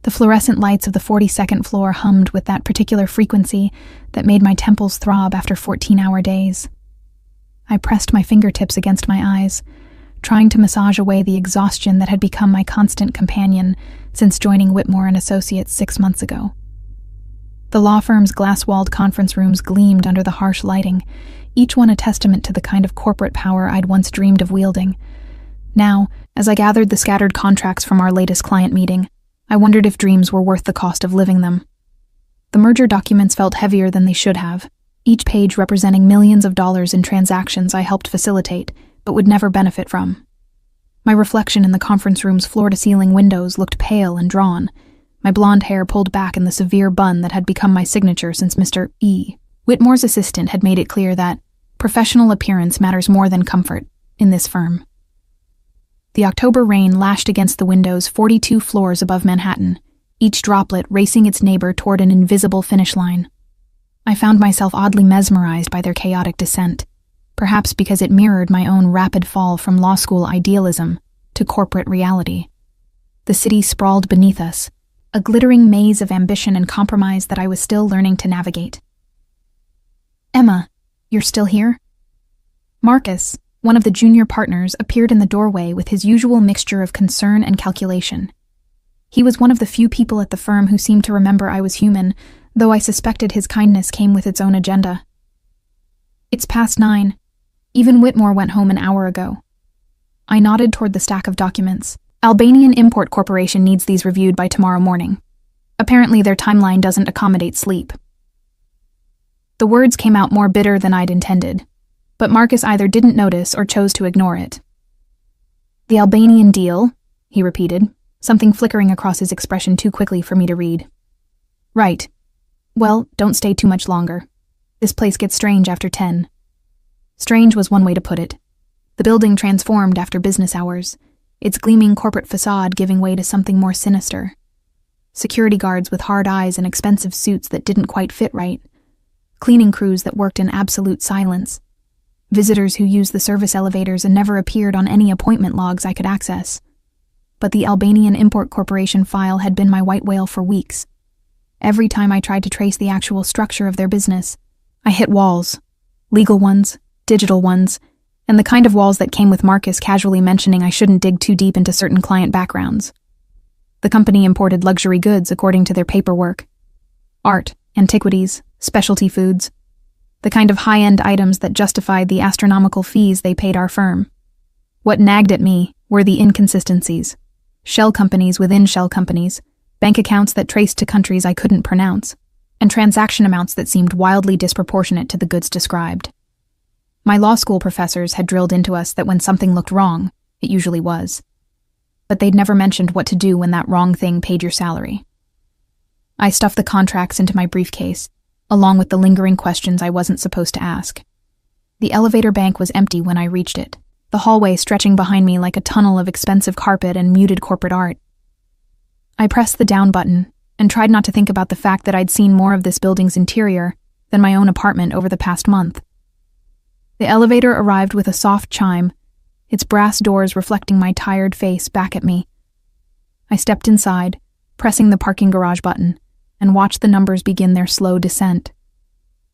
The fluorescent lights of the 42nd floor hummed with that particular frequency that made my temples throb after 14-hour days. I pressed my fingertips against my eyes, trying to massage away the exhaustion that had become my constant companion since joining Whitmore Associates 6 months ago. The law firm's glass-walled conference rooms gleamed under the harsh lighting, each one a testament to the kind of corporate power I'd once dreamed of wielding. Now, as I gathered the scattered contracts from our latest client meeting, I wondered if dreams were worth the cost of living them. The merger documents felt heavier than they should have, each page representing millions of dollars in transactions I helped facilitate, but would never benefit from. My reflection in the conference room's floor-to-ceiling windows looked pale and drawn, my blonde hair pulled back in the severe bun that had become my signature since Mr. E. Whitmore's assistant had made it clear that professional appearance matters more than comfort in this firm. The October rain lashed against the windows 42 floors above Manhattan, each droplet racing its neighbor toward an invisible finish line. I found myself oddly mesmerized by their chaotic descent, perhaps because it mirrored my own rapid fall from law school idealism to corporate reality. The city sprawled beneath us, a glittering maze of ambition and compromise that I was still learning to navigate. "Emma, you're still here?" Marcus, one of the junior partners, appeared in the doorway with his usual mixture of concern and calculation. He was one of the few people at the firm who seemed to remember I was human, though I suspected his kindness came with its own agenda. "It's past 9. Even Whitmore went home an hour ago." I nodded toward the stack of documents. "Albanian Import Corporation needs these reviewed by tomorrow morning. Apparently their timeline doesn't accommodate sleep." The words came out more bitter than I'd intended, but Marcus either didn't notice or chose to ignore it. "The Albanian deal," he repeated, something flickering across his expression too quickly for me to read. "Right. Well, don't stay too much longer. This place gets strange after 10. Strange was one way to put it. The building transformed after business hours, its gleaming corporate facade giving way to something more sinister. Security guards with hard eyes and expensive suits that didn't quite fit right. Cleaning crews that worked in absolute silence. Visitors who used the service elevators and never appeared on any appointment logs I could access. But the Albanian Import Corporation file had been my white whale for weeks. Every time I tried to trace the actual structure of their business, I hit walls. Legal ones, digital ones, and the kind of walls that came with Marcus casually mentioning I shouldn't dig too deep into certain client backgrounds. The company imported luxury goods according to their paperwork. Art, antiquities, specialty foods. The kind of high-end items that justified the astronomical fees they paid our firm. What nagged at me were the inconsistencies. Shell companies within shell companies, bank accounts that traced to countries I couldn't pronounce, and transaction amounts that seemed wildly disproportionate to the goods described. My law school professors had drilled into us that when something looked wrong, it usually was. But they'd never mentioned what to do when that wrong thing paid your salary. I stuffed the contracts into my briefcase, along with the lingering questions I wasn't supposed to ask. The elevator bank was empty when I reached it, the hallway stretching behind me like a tunnel of expensive carpet and muted corporate art. I pressed the down button and tried not to think about the fact that I'd seen more of this building's interior than my own apartment over the past month. The elevator arrived with a soft chime, its brass doors reflecting my tired face back at me. I stepped inside, pressing the parking garage button, and watched the numbers begin their slow descent.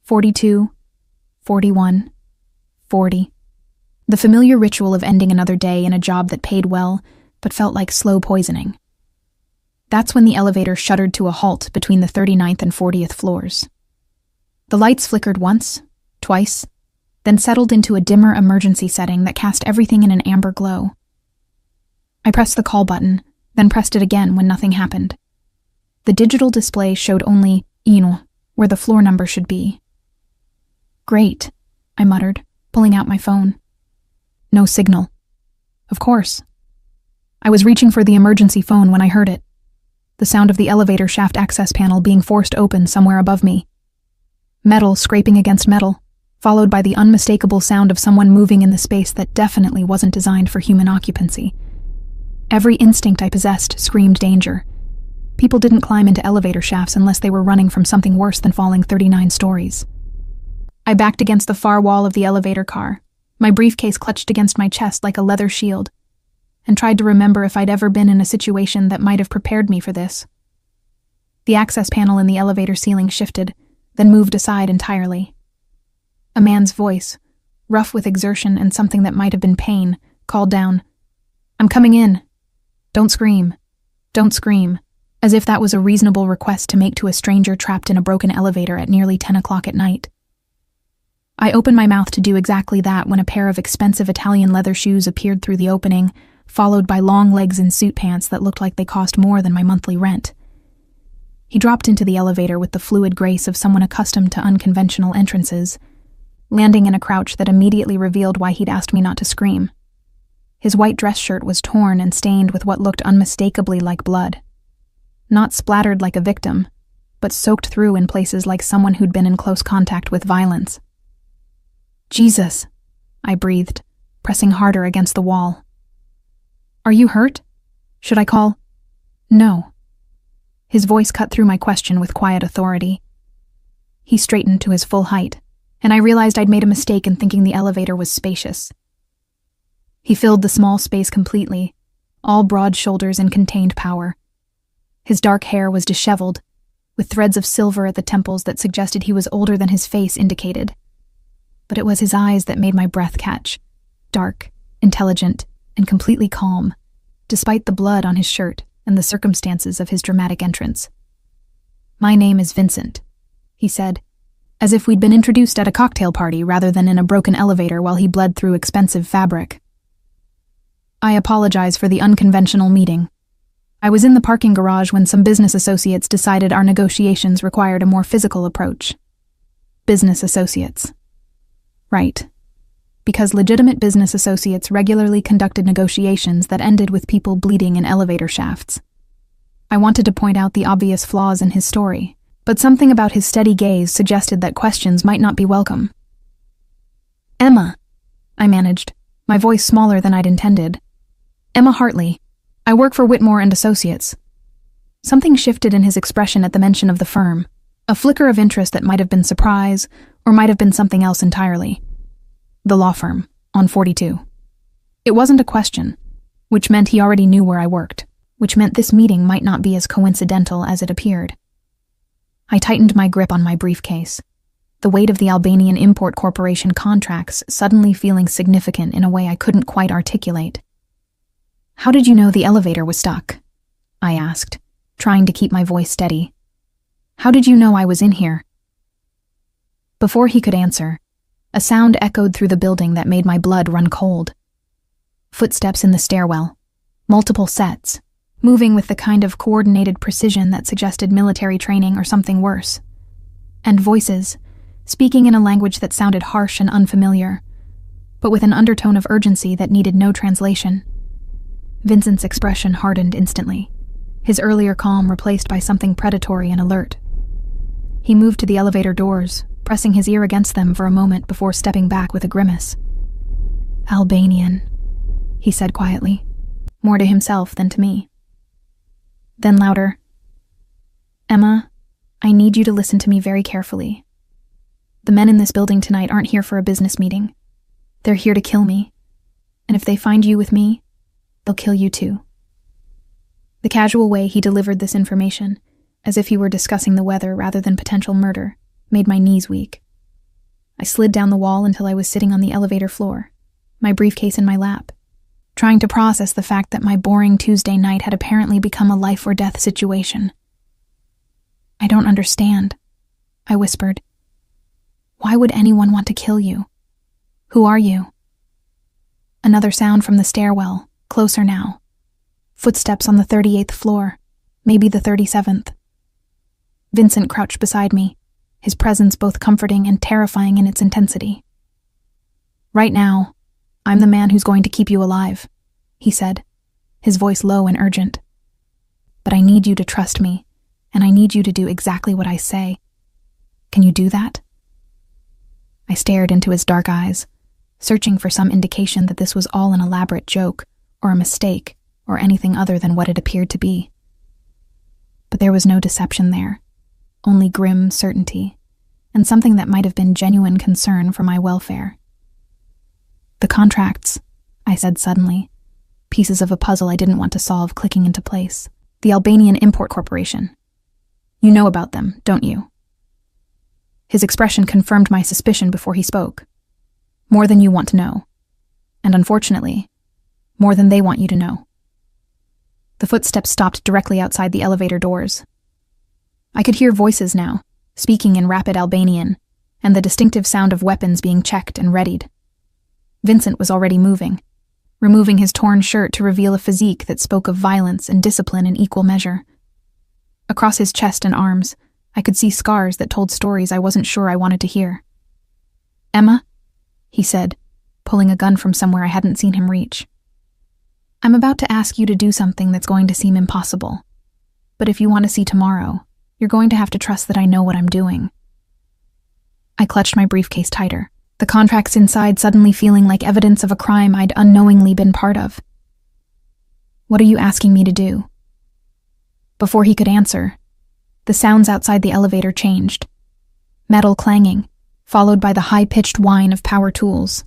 42, 41, 40. The familiar ritual of ending another day in a job that paid well, but felt like slow poisoning. That's when the elevator shuddered to a halt between the 39th and 40th floors. The lights flickered once, twice, then settled into a dimmer emergency setting that cast everything in an amber glow. I pressed the call button, then pressed it again when nothing happened. The digital display showed only "Ino," where the floor number should be. "Great," I muttered, pulling out my phone. No signal. Of course. I was reaching for the emergency phone when I heard it. The sound of the elevator shaft access panel being forced open somewhere above me. Metal scraping against metal, followed by the unmistakable sound of someone moving in the space that definitely wasn't designed for human occupancy. Every instinct I possessed screamed danger. People didn't climb into elevator shafts unless they were running from something worse than falling 39 stories. I backed against the far wall of the elevator car, my briefcase clutched against my chest like a leather shield, and tried to remember if I'd ever been in a situation that might have prepared me for this, The access panel in the elevator ceiling shifted, then moved aside entirely. A man's voice, rough with exertion and something that might have been pain, called down, "I'm coming in. Don't scream. Don't scream," as if that was a reasonable request to make to a stranger trapped in a broken elevator at nearly 10 o'clock at night. I opened my mouth to do exactly that when a pair of expensive Italian leather shoes appeared through the opening, followed by long legs and suit pants that looked like they cost more than my monthly rent. He dropped into the elevator with the fluid grace of someone accustomed to unconventional entrances, landing in a crouch that immediately revealed why he'd asked me not to scream. His white dress shirt was torn and stained with what looked unmistakably like blood. Not splattered like a victim, but soaked through in places like someone who'd been in close contact with violence. "Jesus," I breathed, pressing harder against the wall. "Are you hurt? Should I call?" "No." His voice cut through my question with quiet authority. He straightened to his full height, and I realized I'd made a mistake in thinking the elevator was spacious. He filled the small space completely, all broad shoulders and contained power. His dark hair was disheveled, with threads of silver at the temples that suggested he was older than his face indicated. But it was his eyes that made my breath catch, dark, intelligent, and completely calm, despite the blood on his shirt and the circumstances of his dramatic entrance. "My name is Vincent," he said, as if we'd been introduced at a cocktail party rather than in a broken elevator while he bled through expensive fabric. "I apologize for the unconventional meeting. I was in the parking garage when some business associates decided our negotiations required a more physical approach." Business associates. Right. Because legitimate business associates regularly conducted negotiations that ended with people bleeding in elevator shafts. I wanted to point out the obvious flaws in his story, but something about his steady gaze suggested that questions might not be welcome. "Emma," I managed, my voice smaller than I'd intended. "Emma Hartley. I work for Whitmore Associates." Something shifted in his expression at the mention of the firm, a flicker of interest that might have been surprise, or might have been something else entirely. "The law firm, on 42. It wasn't a question, which meant he already knew where I worked, which meant this meeting might not be as coincidental as it appeared. I tightened my grip on my briefcase, the weight of the Albanian Import Corporation contracts suddenly feeling significant in a way I couldn't quite articulate. "How did you know the elevator was stuck?" I asked, trying to keep my voice steady. "How did you know I was in here?" Before he could answer, a sound echoed through the building that made my blood run cold. Footsteps in the stairwell, multiple sets, moving with the kind of coordinated precision that suggested military training or something worse. And voices, speaking in a language that sounded harsh and unfamiliar, but with an undertone of urgency that needed no translation. Vincent's expression hardened instantly, his earlier calm replaced by something predatory and alert. He moved to the elevator doors, pressing his ear against them for a moment before stepping back with a grimace. "Albanian," he said quietly, more to himself than to me. Then louder, "Emma, I need you to listen to me very carefully. The men in this building tonight aren't here for a business meeting. They're here to kill me. And if they find you with me, they'll kill you too." The casual way he delivered this information, as if he were discussing the weather rather than potential murder, made my knees weak. I slid down the wall until I was sitting on the elevator floor, my briefcase in my lap, trying to process the fact that my boring Tuesday night had apparently become a life-or-death situation. "I don't understand," I whispered. "Why would anyone want to kill you? Who are you?" Another sound from the stairwell, closer now. Footsteps on the 38th floor, maybe the 37th. Vincent crouched beside me, his presence both comforting and terrifying in its intensity. "Right now, I'm the man who's going to keep you alive," he said, his voice low and urgent. "But I need you to trust me, and I need you to do exactly what I say. Can you do that?" I stared into his dark eyes, searching for some indication that this was all an elaborate joke, or a mistake, or anything other than what it appeared to be. But there was no deception there, only grim certainty, and something that might have been genuine concern for my welfare. "The contracts," I said suddenly, pieces of a puzzle I didn't want to solve clicking into place. "The Albanian Import Corporation. You know about them, don't you? His expression confirmed my suspicion before he spoke. More than you want to know. And unfortunately, more than they want you to know. The footsteps stopped directly outside the elevator doors. I could hear voices now, speaking in rapid Albanian, and the distinctive sound of weapons being checked and readied. Vincent was already moving, removing his torn shirt to reveal a physique that spoke of violence and discipline in equal measure. Across his chest and arms, I could see scars that told stories I wasn't sure I wanted to hear. "Emma," he said, pulling a gun from somewhere I hadn't seen him reach. "I'm about to ask you to do something that's going to seem impossible. But if you want to see tomorrow, you're going to have to trust that I know what I'm doing." I clutched my briefcase tighter, the contracts inside suddenly feeling like evidence of a crime I'd unknowingly been part of. "What are you asking me to do?" Before he could answer, the sounds outside the elevator changed. Metal clanging, followed by the high-pitched whine of power tools.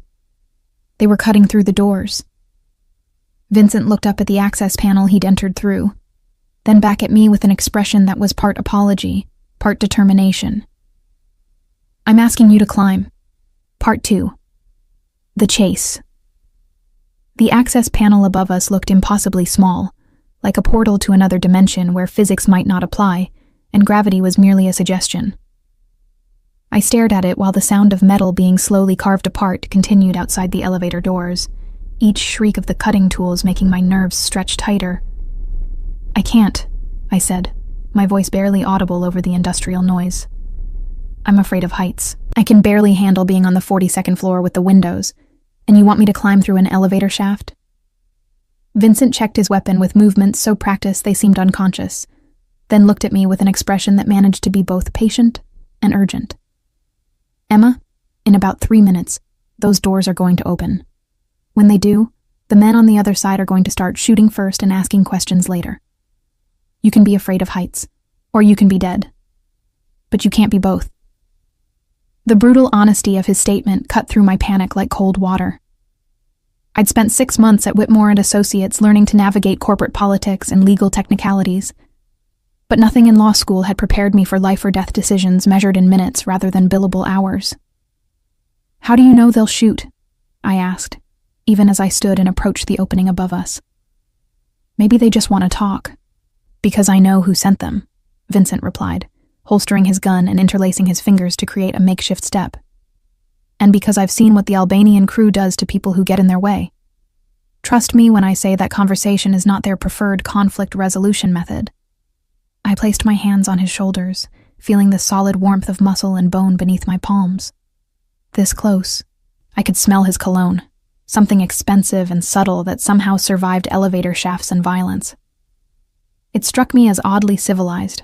They were cutting through the doors. Vincent looked up at the access panel he'd entered through, then back at me with an expression that was part apology, part determination. "I'm asking you to climb. Part 2. The chase." The access panel above us looked impossibly small, like a portal to another dimension where physics might not apply, and gravity was merely a suggestion. I stared at it while the sound of metal being slowly carved apart continued outside the elevator doors, each shriek of the cutting tools making my nerves stretch tighter. "I can't," I said, my voice barely audible over the industrial noise. "I'm afraid of heights. I can barely handle being on the 42nd floor with the windows, and you want me to climb through an elevator shaft?" Vincent checked his weapon with movements so practiced they seemed unconscious, then looked at me with an expression that managed to be both patient and urgent. "Emma, in about 3 minutes, those doors are going to open. When they do, the men on the other side are going to start shooting first and asking questions later. You can be afraid of heights, or you can be dead. But you can't be both." The brutal honesty of his statement cut through my panic like cold water. I'd spent 6 months at Whitmore Associates learning to navigate corporate politics and legal technicalities, but nothing in law school had prepared me for life or death decisions measured in minutes rather than billable hours. "How do you know they'll shoot?" I asked, even as I stood and approached the opening above us. "Maybe they just want to talk." "Because I know who sent them," Vincent replied, holstering his gun and interlacing his fingers to create a makeshift step. "And because I've seen what the Albanian crew does to people who get in their way. Trust me when I say that conversation is not their preferred conflict resolution method." I placed my hands on his shoulders, feeling the solid warmth of muscle and bone beneath my palms. This close, I could smell his cologne, something expensive and subtle that somehow survived elevator shafts and violence. It struck me as oddly civilized,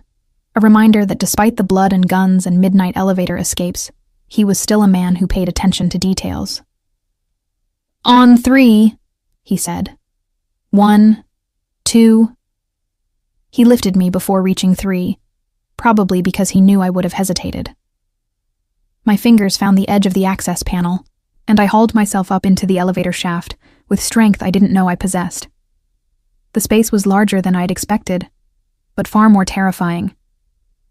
a reminder that despite the blood and guns and midnight elevator escapes, he was still a man who paid attention to details. "On 3, he said. 1, 2. He lifted me before reaching 3, probably because he knew I would have hesitated. My fingers found the edge of the access panel, and I hauled myself up into the elevator shaft with strength I didn't know I possessed. The space was larger than I'd expected, but far more terrifying.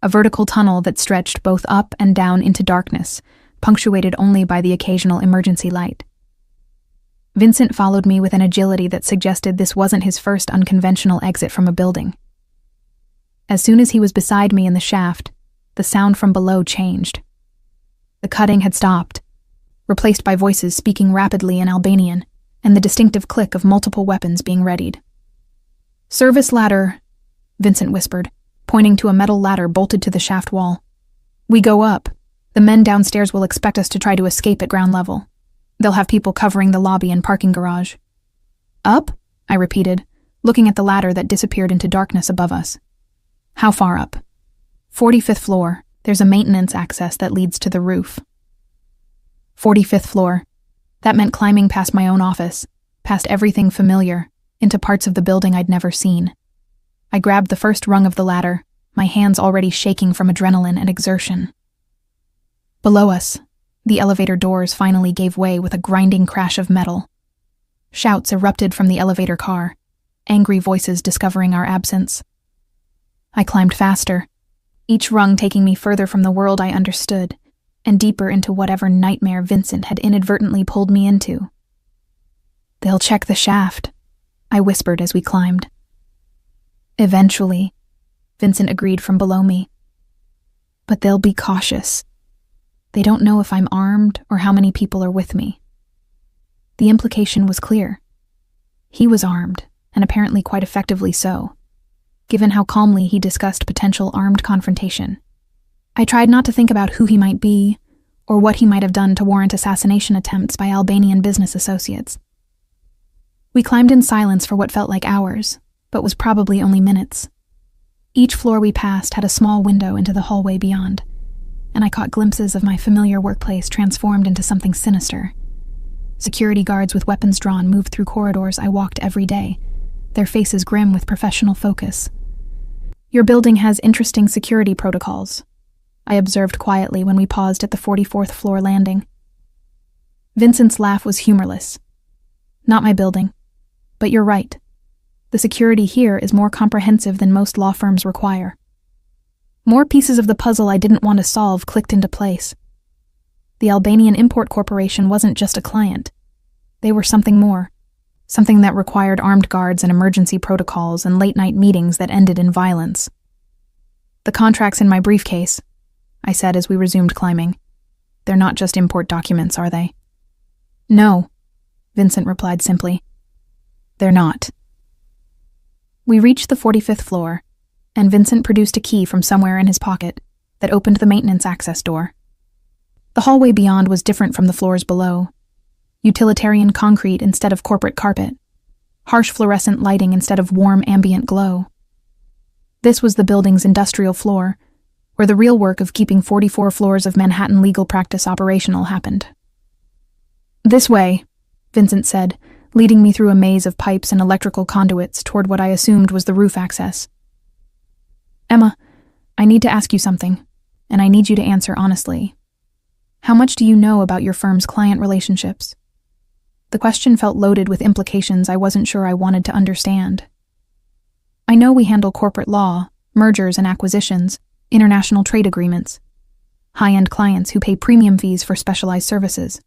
A vertical tunnel that stretched both up and down into darkness, punctuated only by the occasional emergency light. Vincent followed me with an agility that suggested this wasn't his first unconventional exit from a building. As soon as he was beside me in the shaft, the sound from below changed. The cutting had stopped, replaced by voices speaking rapidly in Albanian, and the distinctive click of multiple weapons being readied. "Service ladder," Vincent whispered, pointing to a metal ladder bolted to the shaft wall. "We go up. The men downstairs will expect us to try to escape at ground level. They'll have people covering the lobby and parking garage." "Up?" I repeated, looking at the ladder that disappeared into darkness above us. "How far up?" 45th floor. There's a maintenance access that leads to the roof." 45th floor. That meant climbing past my own office, past everything familiar, into parts of the building I'd never seen. I grabbed the first rung of the ladder, my hands already shaking from adrenaline and exertion. Below us, the elevator doors finally gave way with a grinding crash of metal. Shouts erupted from the elevator car, angry voices discovering our absence. I climbed faster, each rung taking me further from the world I understood, and deeper into whatever nightmare Vincent had inadvertently pulled me into. "They'll check the shaft," I whispered as we climbed. "Eventually," Vincent agreed from below me. "But they'll be cautious. They don't know if I'm armed or how many people are with me." The implication was clear. He was armed, and apparently quite effectively so, given how calmly he discussed potential armed confrontation. I tried not to think about who he might be, or what he might have done to warrant assassination attempts by Albanian business associates. We climbed in silence for what felt like hours, but was probably only minutes. Each floor we passed had a small window into the hallway beyond, and I caught glimpses of my familiar workplace transformed into something sinister. Security guards with weapons drawn moved through corridors I walked every day, their faces grim with professional focus. "Your building has interesting security protocols," I observed quietly when we paused at the 44th floor landing. Vincent's laugh was humorless. "Not my building. But you're right. The security here is more comprehensive than most law firms require." More pieces of the puzzle I didn't want to solve clicked into place. The Albanian Import Corporation wasn't just a client. They were something more. Something that required armed guards and emergency protocols and late-night meetings that ended in violence. "The contracts in my briefcase," I said as we resumed climbing. "They're not just import documents, are they?" "No," Vincent replied simply. "They're not." We reached the 45th floor, and Vincent produced a key from somewhere in his pocket that opened the maintenance access door. The hallway beyond was different from the floors below. Utilitarian concrete instead of corporate carpet. Harsh fluorescent lighting instead of warm ambient glow. This was the building's industrial floor, where the real work of keeping 44 floors of Manhattan legal practice operational happened. "This way," Vincent said, leading me through a maze of pipes and electrical conduits toward what I assumed was the roof access. "Emma, I need to ask you something, and I need you to answer honestly. How much do you know about your firm's client relationships?" The question felt loaded with implications I wasn't sure I wanted to understand. "I know we handle corporate law, mergers and acquisitions, international trade agreements. High-end clients who pay premium fees for specialized services.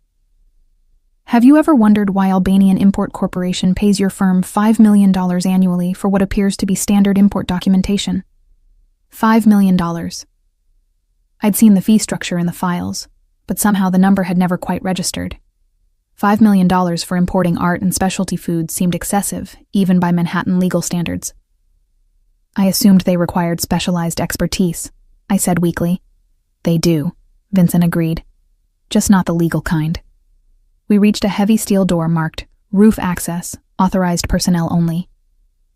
Have you ever wondered why Albanian Import Corporation pays your firm $5 million annually for what appears to be standard import documentation? $5 million. I'd seen the fee structure in the files, but somehow the number had never quite registered. $5 million for importing art and specialty foods seemed excessive, even by Manhattan legal standards. I assumed they required specialized expertise, I said weakly. "They do," Vincent agreed. "Just not the legal kind." We reached a heavy steel door marked Roof Access, Authorized Personnel Only.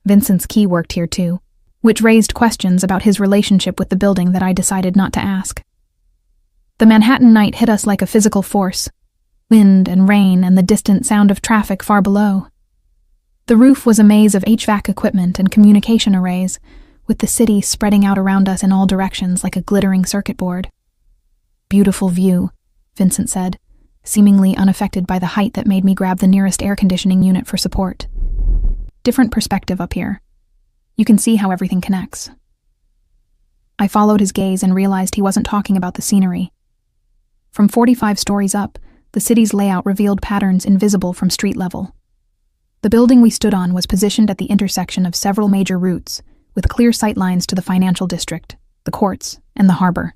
Vincent's key worked here too, which raised questions about his relationship with the building that I decided not to ask. The Manhattan night hit us like a physical force. Wind and rain and the distant sound of traffic far below. The roof was a maze of HVAC equipment and communication arrays, with the city spreading out around us in all directions like a glittering circuit board. "Beautiful view," Vincent said, seemingly unaffected by the height that made me grab the nearest air conditioning unit for support. "Different perspective up here. You can see how everything connects." I followed his gaze and realized he wasn't talking about the scenery. From 45 stories up, the city's layout revealed patterns invisible from street level. The building we stood on was positioned at the intersection of several major routes, with clear sightlines to the financial district, the courts, and the harbor.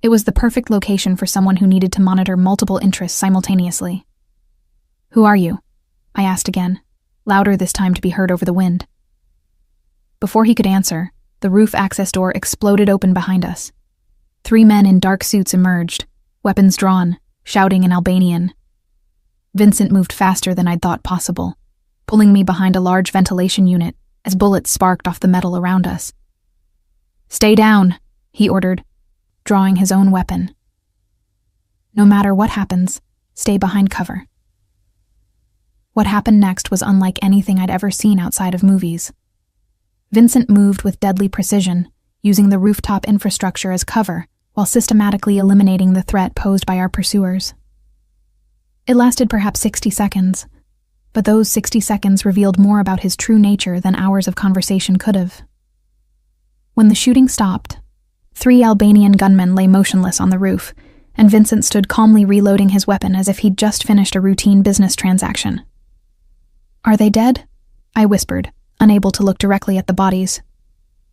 It was the perfect location for someone who needed to monitor multiple interests simultaneously. "Who are you?" I asked again, louder this time to be heard over the wind. Before he could answer, the roof access door exploded open behind us. 3 men in dark suits emerged, weapons drawn, shouting in Albanian. Vincent moved faster than I'd thought possible, pulling me behind a large ventilation unit as bullets sparked off the metal around us. "Stay down," he ordered, drawing his own weapon. "No matter what happens, stay behind cover." What happened next was unlike anything I'd ever seen outside of movies. Vincent moved with deadly precision, using the rooftop infrastructure as cover while systematically eliminating the threat posed by our pursuers. It lasted perhaps 60 seconds, but those 60 seconds revealed more about his true nature than hours of conversation could have. When the shooting stopped, 3 Albanian gunmen lay motionless on the roof, and Vincent stood calmly reloading his weapon as if he'd just finished a routine business transaction. "Are they dead?" I whispered, unable to look directly at the bodies.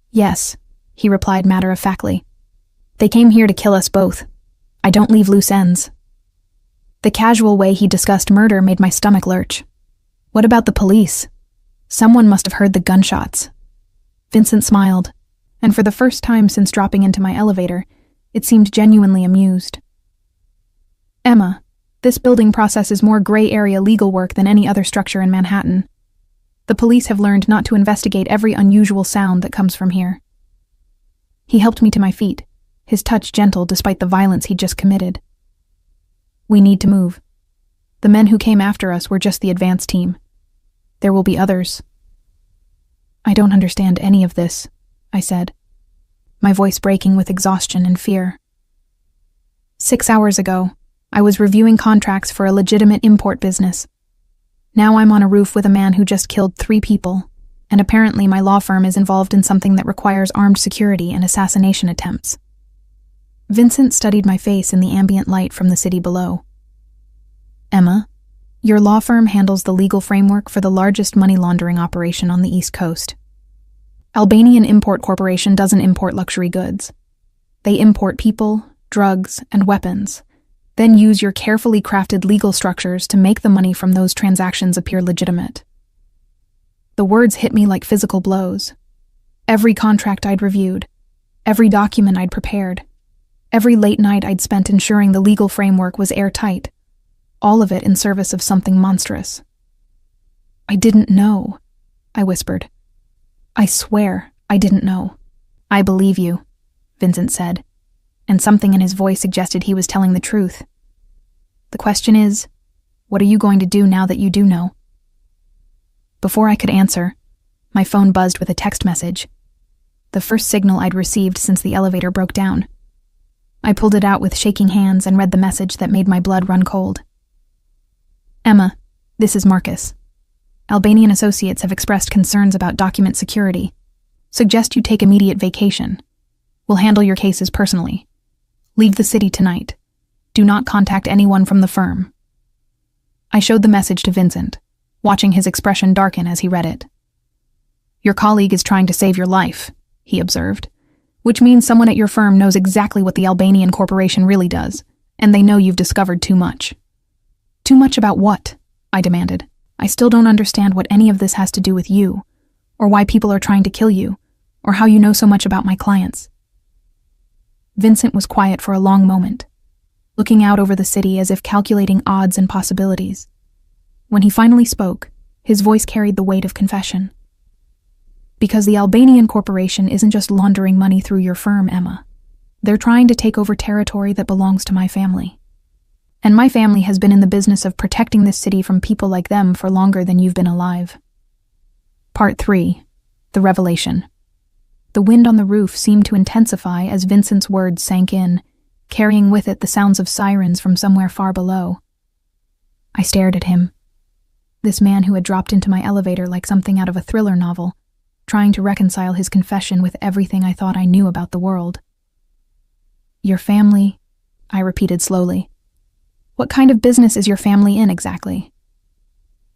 "Yes," he replied matter-of-factly. "They came here to kill us both. I don't leave loose ends." The casual way he discussed murder made my stomach lurch. What about the police? Someone must have heard the gunshots. Vincent smiled, and for the first time since dropping into my elevator, it seemed genuinely amused. "Emma, this building processes more gray area legal work than any other structure in Manhattan. The police have learned not to investigate every unusual sound that comes from here." He helped me to my feet, his touch gentle despite the violence he'd just committed. "We need to move. The men who came after us were just the advance team. There will be others." "I don't understand any of this," I said, my voice breaking with exhaustion and fear. 6 hours ago, I was reviewing contracts for a legitimate import business. Now I'm on a roof with a man who just killed 3 people, and apparently my law firm is involved in something that requires armed security and assassination attempts. Vincent studied my face in the ambient light from the city below. "Emma, your law firm handles the legal framework for the largest money laundering operation on the East Coast. Albanian Import Corporation doesn't import luxury goods. They import people, drugs, and weapons, then use your carefully crafted legal structures to make the money from those transactions appear legitimate." The words hit me like physical blows. Every contract I'd reviewed, every document I'd prepared, every late night I'd spent ensuring the legal framework was airtight, all of it in service of something monstrous. "I didn't know," I whispered. "I swear I didn't know." "I believe you," Vincent said, and something in his voice suggested he was telling the truth. "The question is, what are you going to do now that you do know?" Before I could answer, my phone buzzed with a text message, the first signal I'd received since the elevator broke down. I pulled it out with shaking hands and read the message that made my blood run cold. "Emma, this is Marcus. Albanian Associates have expressed concerns about document security. Suggest you take immediate vacation. We'll handle your cases personally. Leave the city tonight. Do not contact anyone from the firm." I showed the message to Vincent, watching his expression darken as he read it. "Your colleague is trying to save your life," he observed, "which means someone at your firm knows exactly what the Albanian corporation really does, and they know you've discovered too much." "Too much about what?" I demanded. "I still don't understand what any of this has to do with you, or why people are trying to kill you, or how you know so much about my clients." Vincent was quiet for a long moment, looking out over the city as if calculating odds and possibilities. When he finally spoke, his voice carried the weight of confession. "Because the Albanian corporation isn't just laundering money through your firm, Emma. They're trying to take over territory that belongs to my family. And my family has been in the business of protecting this city from people like them for longer than you've been alive." Part 3. The Revelation. The wind on the roof seemed to intensify as Vincent's words sank in, carrying with it the sounds of sirens from somewhere far below. I stared at him. This man who had dropped into my elevator like something out of a thriller novel, trying to reconcile his confession with everything I thought I knew about the world. "Your family," I repeated slowly. "What kind of business is your family in exactly?"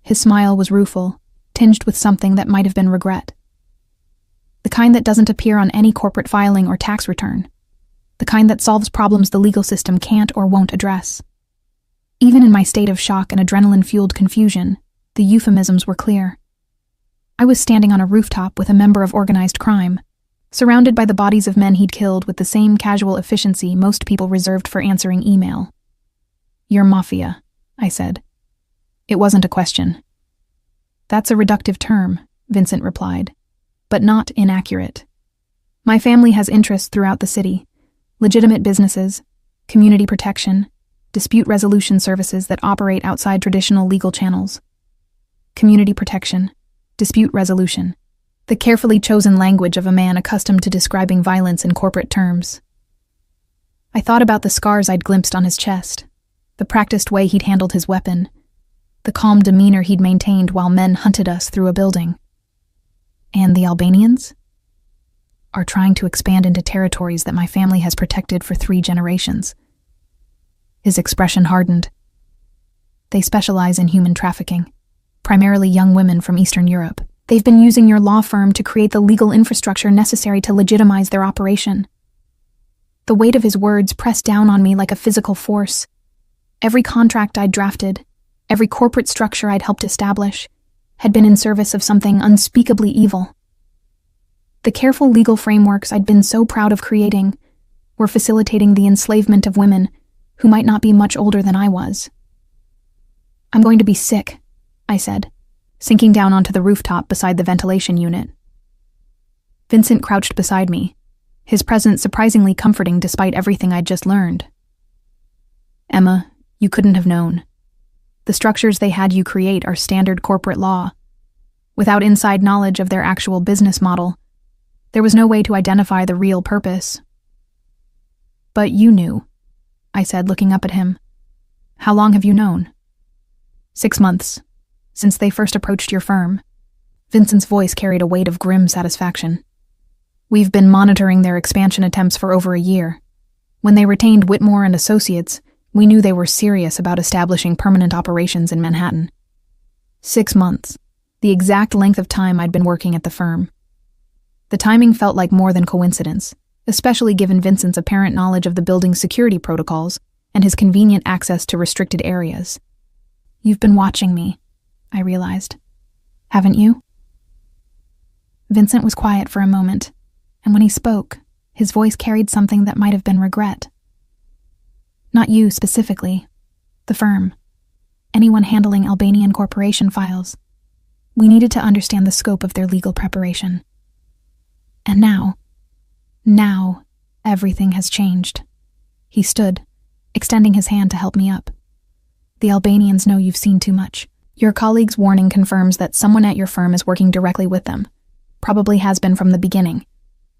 His smile was rueful, tinged with something that might have been regret. "The kind that doesn't appear on any corporate filing or tax return. The kind that solves problems the legal system can't or won't address." Even in my state of shock and adrenaline-fueled confusion, the euphemisms were clear. I was standing on a rooftop with a member of organized crime, surrounded by the bodies of men he'd killed with the same casual efficiency most people reserved for answering email. "You're Mafia," I said. It wasn't a question. "That's a reductive term," Vincent replied, "but not inaccurate. My family has interests throughout the city, legitimate businesses, community protection, dispute resolution services that operate outside traditional legal channels. Community protection, dispute resolution, the carefully chosen language of a man accustomed to describing violence in corporate terms. I thought about the scars I'd glimpsed on his chest, the practiced way he'd handled his weapon, the calm demeanor he'd maintained while men hunted us through a building. And the Albanians? are trying to expand into territories that my family has protected for 3 generations. His expression hardened. They specialize in human trafficking, primarily young women from Eastern Europe. They've been using your law firm to create the legal infrastructure necessary to legitimize their operation. The weight of his words pressed down on me like a physical force. Every contract I'd drafted, every corporate structure I'd helped establish, had been in service of something unspeakably evil. The careful legal frameworks I'd been so proud of creating were facilitating the enslavement of women who might not be much older than I was. "I'm going to be sick," I said, sinking down onto the rooftop beside the ventilation unit. Vincent crouched beside me, his presence surprisingly comforting despite everything I'd just learned. "Emma, you couldn't have known. The structures they had you create are standard corporate law. Without inside knowledge of their actual business model, there was no way to identify the real purpose." "But you knew," I said, looking up at him. "How long have you known?" 6 months, since they first approached your firm." Vincent's voice carried a weight of grim satisfaction. "We've been monitoring their expansion attempts for over a year. When they retained Whitmore Associates, we knew they were serious about establishing permanent operations in Manhattan. 6 months, the exact length of time I'd been working at the firm. The timing felt like more than coincidence, especially given Vincent's apparent knowledge of the building's security protocols and his convenient access to restricted areas. "You've been watching me," I realized. "Haven't you?" Vincent was quiet for a moment, and when he spoke, his voice carried something that might have been regret. "Not you specifically. The firm. Anyone handling Albanian corporation files. We needed to understand the scope of their legal preparation. And now everything has changed." He stood, extending his hand to help me up. "The Albanians know you've seen too much. Your colleague's warning confirms that someone at your firm is working directly with them. Probably has been from the beginning.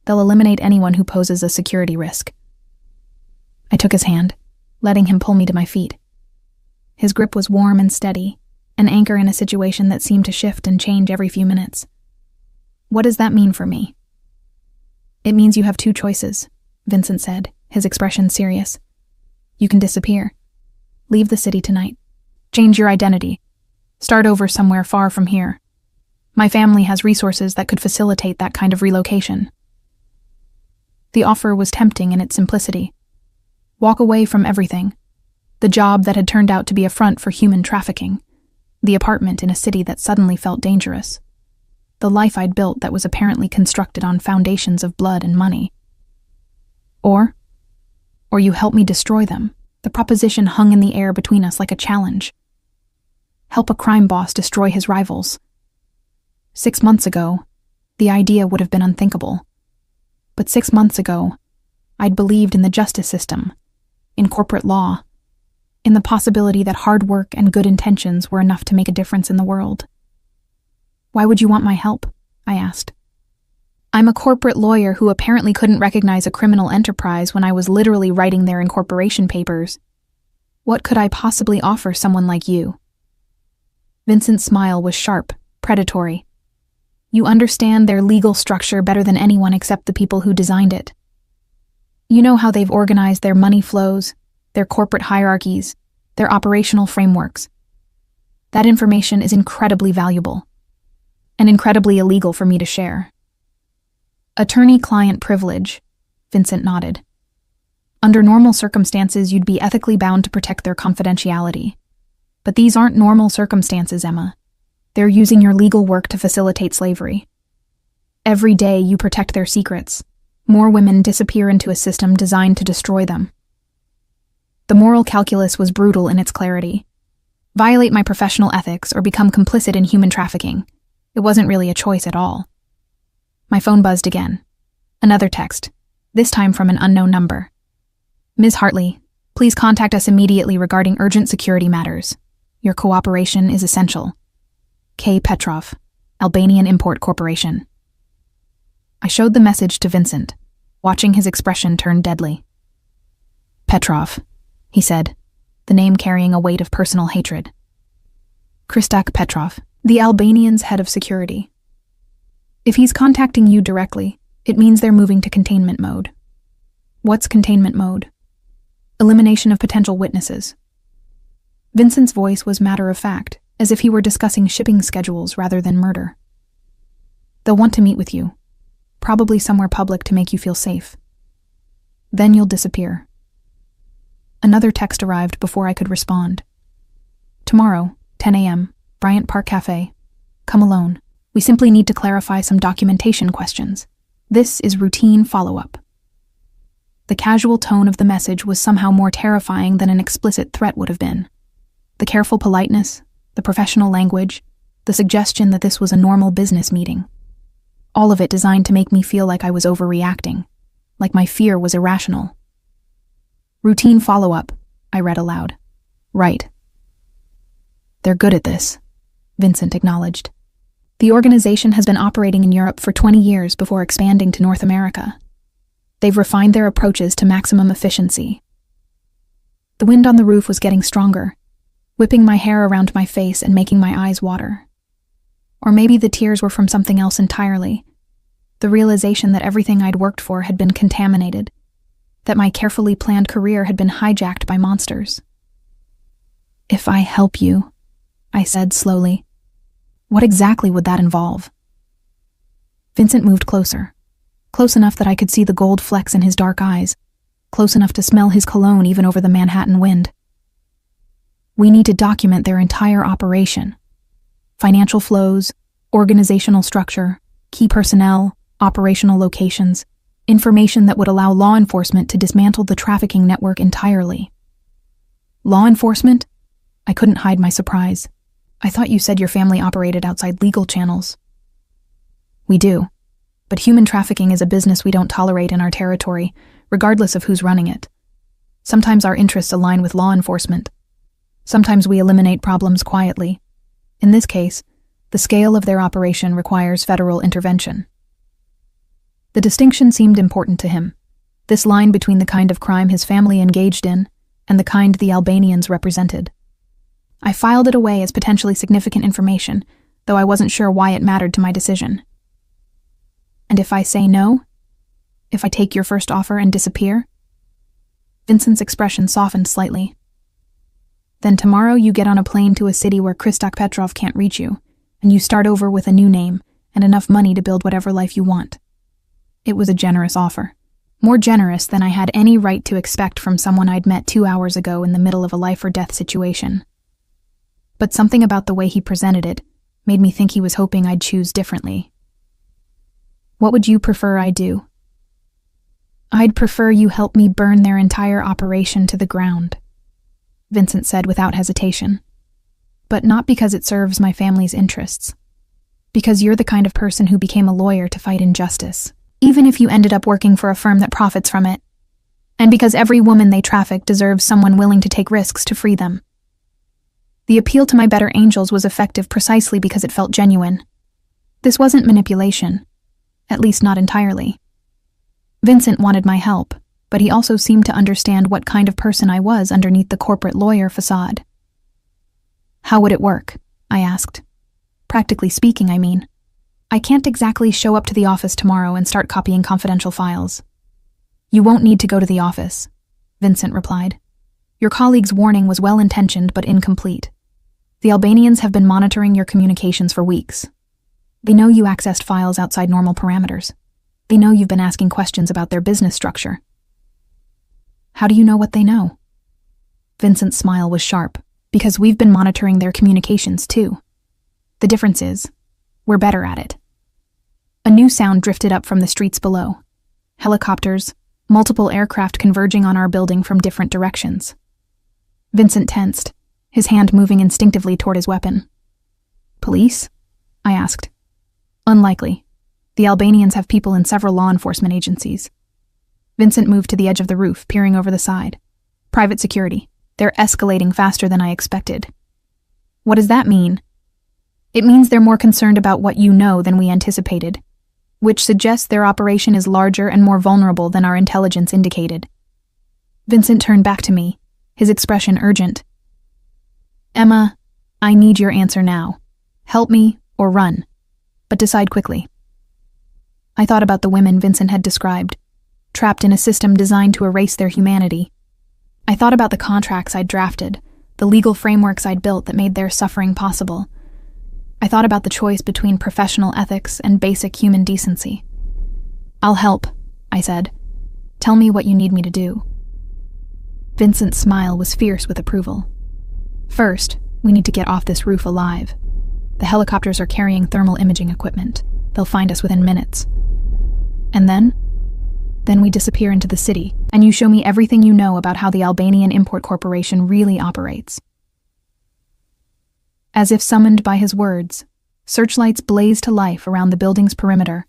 They'll eliminate anyone who poses a security risk." I took his hand, letting him pull me to my feet. His grip was warm and steady, an anchor in a situation that seemed to shift and change every few minutes. "What does that mean for me?" "It means you have 2 choices," Vincent said, his expression serious. "You can disappear. Leave the city tonight. Change your identity. Start over somewhere far from here. My family has resources that could facilitate that kind of relocation." The offer was tempting in its simplicity. Walk away from everything. The job that had turned out to be a front for human trafficking. The apartment in a city that suddenly felt dangerous. The life I'd built that was apparently constructed on foundations of blood and money. Or you help me destroy them. The proposition hung in the air between us like a challenge. Help a crime boss destroy his rivals. 6 months ago, the idea would have been unthinkable. But 6 months ago, I'd believed in the justice system, in corporate law, in the possibility that hard work and good intentions were enough to make a difference in the world. "Why would you want my help?" I asked. "I'm a corporate lawyer who apparently couldn't recognize a criminal enterprise when I was literally writing their incorporation papers. What could I possibly offer someone like you?" Vincent's smile was sharp, predatory. "You understand their legal structure better than anyone except the people who designed it. You know how they've organized their money flows, their corporate hierarchies, their operational frameworks. That information is incredibly valuable, and incredibly illegal for me to share." "Attorney-client privilege," Vincent nodded. "Under normal circumstances, you'd be ethically bound to protect their confidentiality. But these aren't normal circumstances, Emma. They're using your legal work to facilitate slavery. Every day you protect their secrets. More women disappear into a system designed to destroy them." The moral calculus was brutal in its clarity. Violate my professional ethics or become complicit in human trafficking. It wasn't really a choice at all. My phone buzzed again. Another text, this time from an unknown number. "Ms. Hartley, please contact us immediately regarding urgent security matters. Your cooperation is essential. K. Petrov, Albanian Import Corporation." I showed the message to Vincent, watching his expression turn deadly. "Petrov," he said, the name carrying a weight of personal hatred. "Kristak Petrov, the Albanian's head of security. If he's contacting you directly, It means they're moving to containment mode. What's containment mode? Elimination of potential witnesses. Vincent's voice was matter-of-fact, as if he were discussing shipping schedules rather than murder. They'll want to meet with you, probably somewhere public to make you feel safe. Then you'll disappear. Another text arrived before I could respond. Tomorrow, 10 a.m., Bryant Park Cafe. Come alone. We simply need to clarify some documentation questions. This is routine follow-up. The casual tone of the message was somehow more terrifying than an explicit threat would have been. The careful politeness, the professional language, the suggestion that this was a normal business meeting. All of it designed to make me feel like I was overreacting, like my fear was irrational. Routine follow-up, I read aloud. Right. They're good at this, Vincent acknowledged. The organization has been operating in Europe for 20 years before expanding to North America. They've refined their approaches to maximum efficiency. The wind on the roof was getting stronger, whipping my hair around my face and making my eyes water. Or maybe the tears were from something else entirely, the realization that everything I'd worked for had been contaminated, that my carefully planned career had been hijacked by monsters. If I help you, I said slowly, what exactly would that involve? Vincent moved closer, close enough that I could see the gold flecks in his dark eyes, close enough to smell his cologne even over the Manhattan wind. We need to document their entire operation. Financial flows, organizational structure, key personnel, operational locations, information that would allow law enforcement to dismantle the trafficking network entirely. Law enforcement? I couldn't hide my surprise. I thought you said your family operated outside legal channels. We do, but human trafficking is a business we don't tolerate in our territory, regardless of who's running it. Sometimes our interests align with law enforcement. Sometimes we eliminate problems quietly. In this case, the scale of their operation requires federal intervention. The distinction seemed important to him, this line between the kind of crime his family engaged in and the kind the Albanians represented. I filed it away as potentially significant information, though I wasn't sure why it mattered to my decision. And if I say no? If I take your first offer and disappear? Vincent's expression softened slightly. Then tomorrow you get on a plane to a city where Christok Petrov can't reach you, and you start over with a new name and enough money to build whatever life you want. It was a generous offer. More generous than I had any right to expect from someone I'd met 2 hours ago in the middle of a life-or-death situation. But something about the way he presented it made me think he was hoping I'd choose differently. What would you prefer I do? I'd prefer you help me burn their entire operation to the ground, Vincent said without hesitation. But not because it serves my family's interests. Because you're the kind of person who became a lawyer to fight injustice, even if you ended up working for a firm that profits from it. And because every woman they traffic deserves someone willing to take risks to free them. The appeal to my better angels was effective precisely because it felt genuine. This wasn't manipulation, at least not entirely. Vincent wanted my help, but he also seemed to understand what kind of person I was underneath the corporate lawyer facade. How would it work? I asked. Practically speaking, I mean. I can't exactly show up to the office tomorrow and start copying confidential files. You won't need to go to the office, Vincent replied. Your colleague's warning was well-intentioned but incomplete. The Albanians have been monitoring your communications for weeks. They know you accessed files outside normal parameters. They know you've been asking questions about their business structure. How do you know what they know? Vincent's smile was sharp, because we've been monitoring their communications too. The difference is, we're better at it. A new sound drifted up from the streets below. Helicopters, multiple aircraft converging on our building from different directions. Vincent tensed, his hand moving instinctively toward his weapon. Police? I asked. Unlikely. The Albanians have people in several law enforcement agencies. Vincent moved to the edge of the roof, peering over the side. Private security. They're escalating faster than I expected. What does that mean? It means they're more concerned about what you know than we anticipated, which suggests their operation is larger and more vulnerable than our intelligence indicated. Vincent turned back to me, his expression urgent. Emma, I need your answer now. Help me or run, but decide quickly. I thought about the women Vincent had described, trapped in a system designed to erase their humanity. I thought about the contracts I'd drafted, the legal frameworks I'd built that made their suffering possible. I thought about the choice between professional ethics and basic human decency. "I'll help," I said. "Tell me what you need me to do." Vincent's smile was fierce with approval. "First, we need to get off this roof alive. The helicopters are carrying thermal imaging equipment. They'll find us within minutes. And then we disappear into the city, and you show me everything you know about how the Albanian Import Corporation really operates." As if summoned by his words, searchlights blazed to life around the building's perimeter,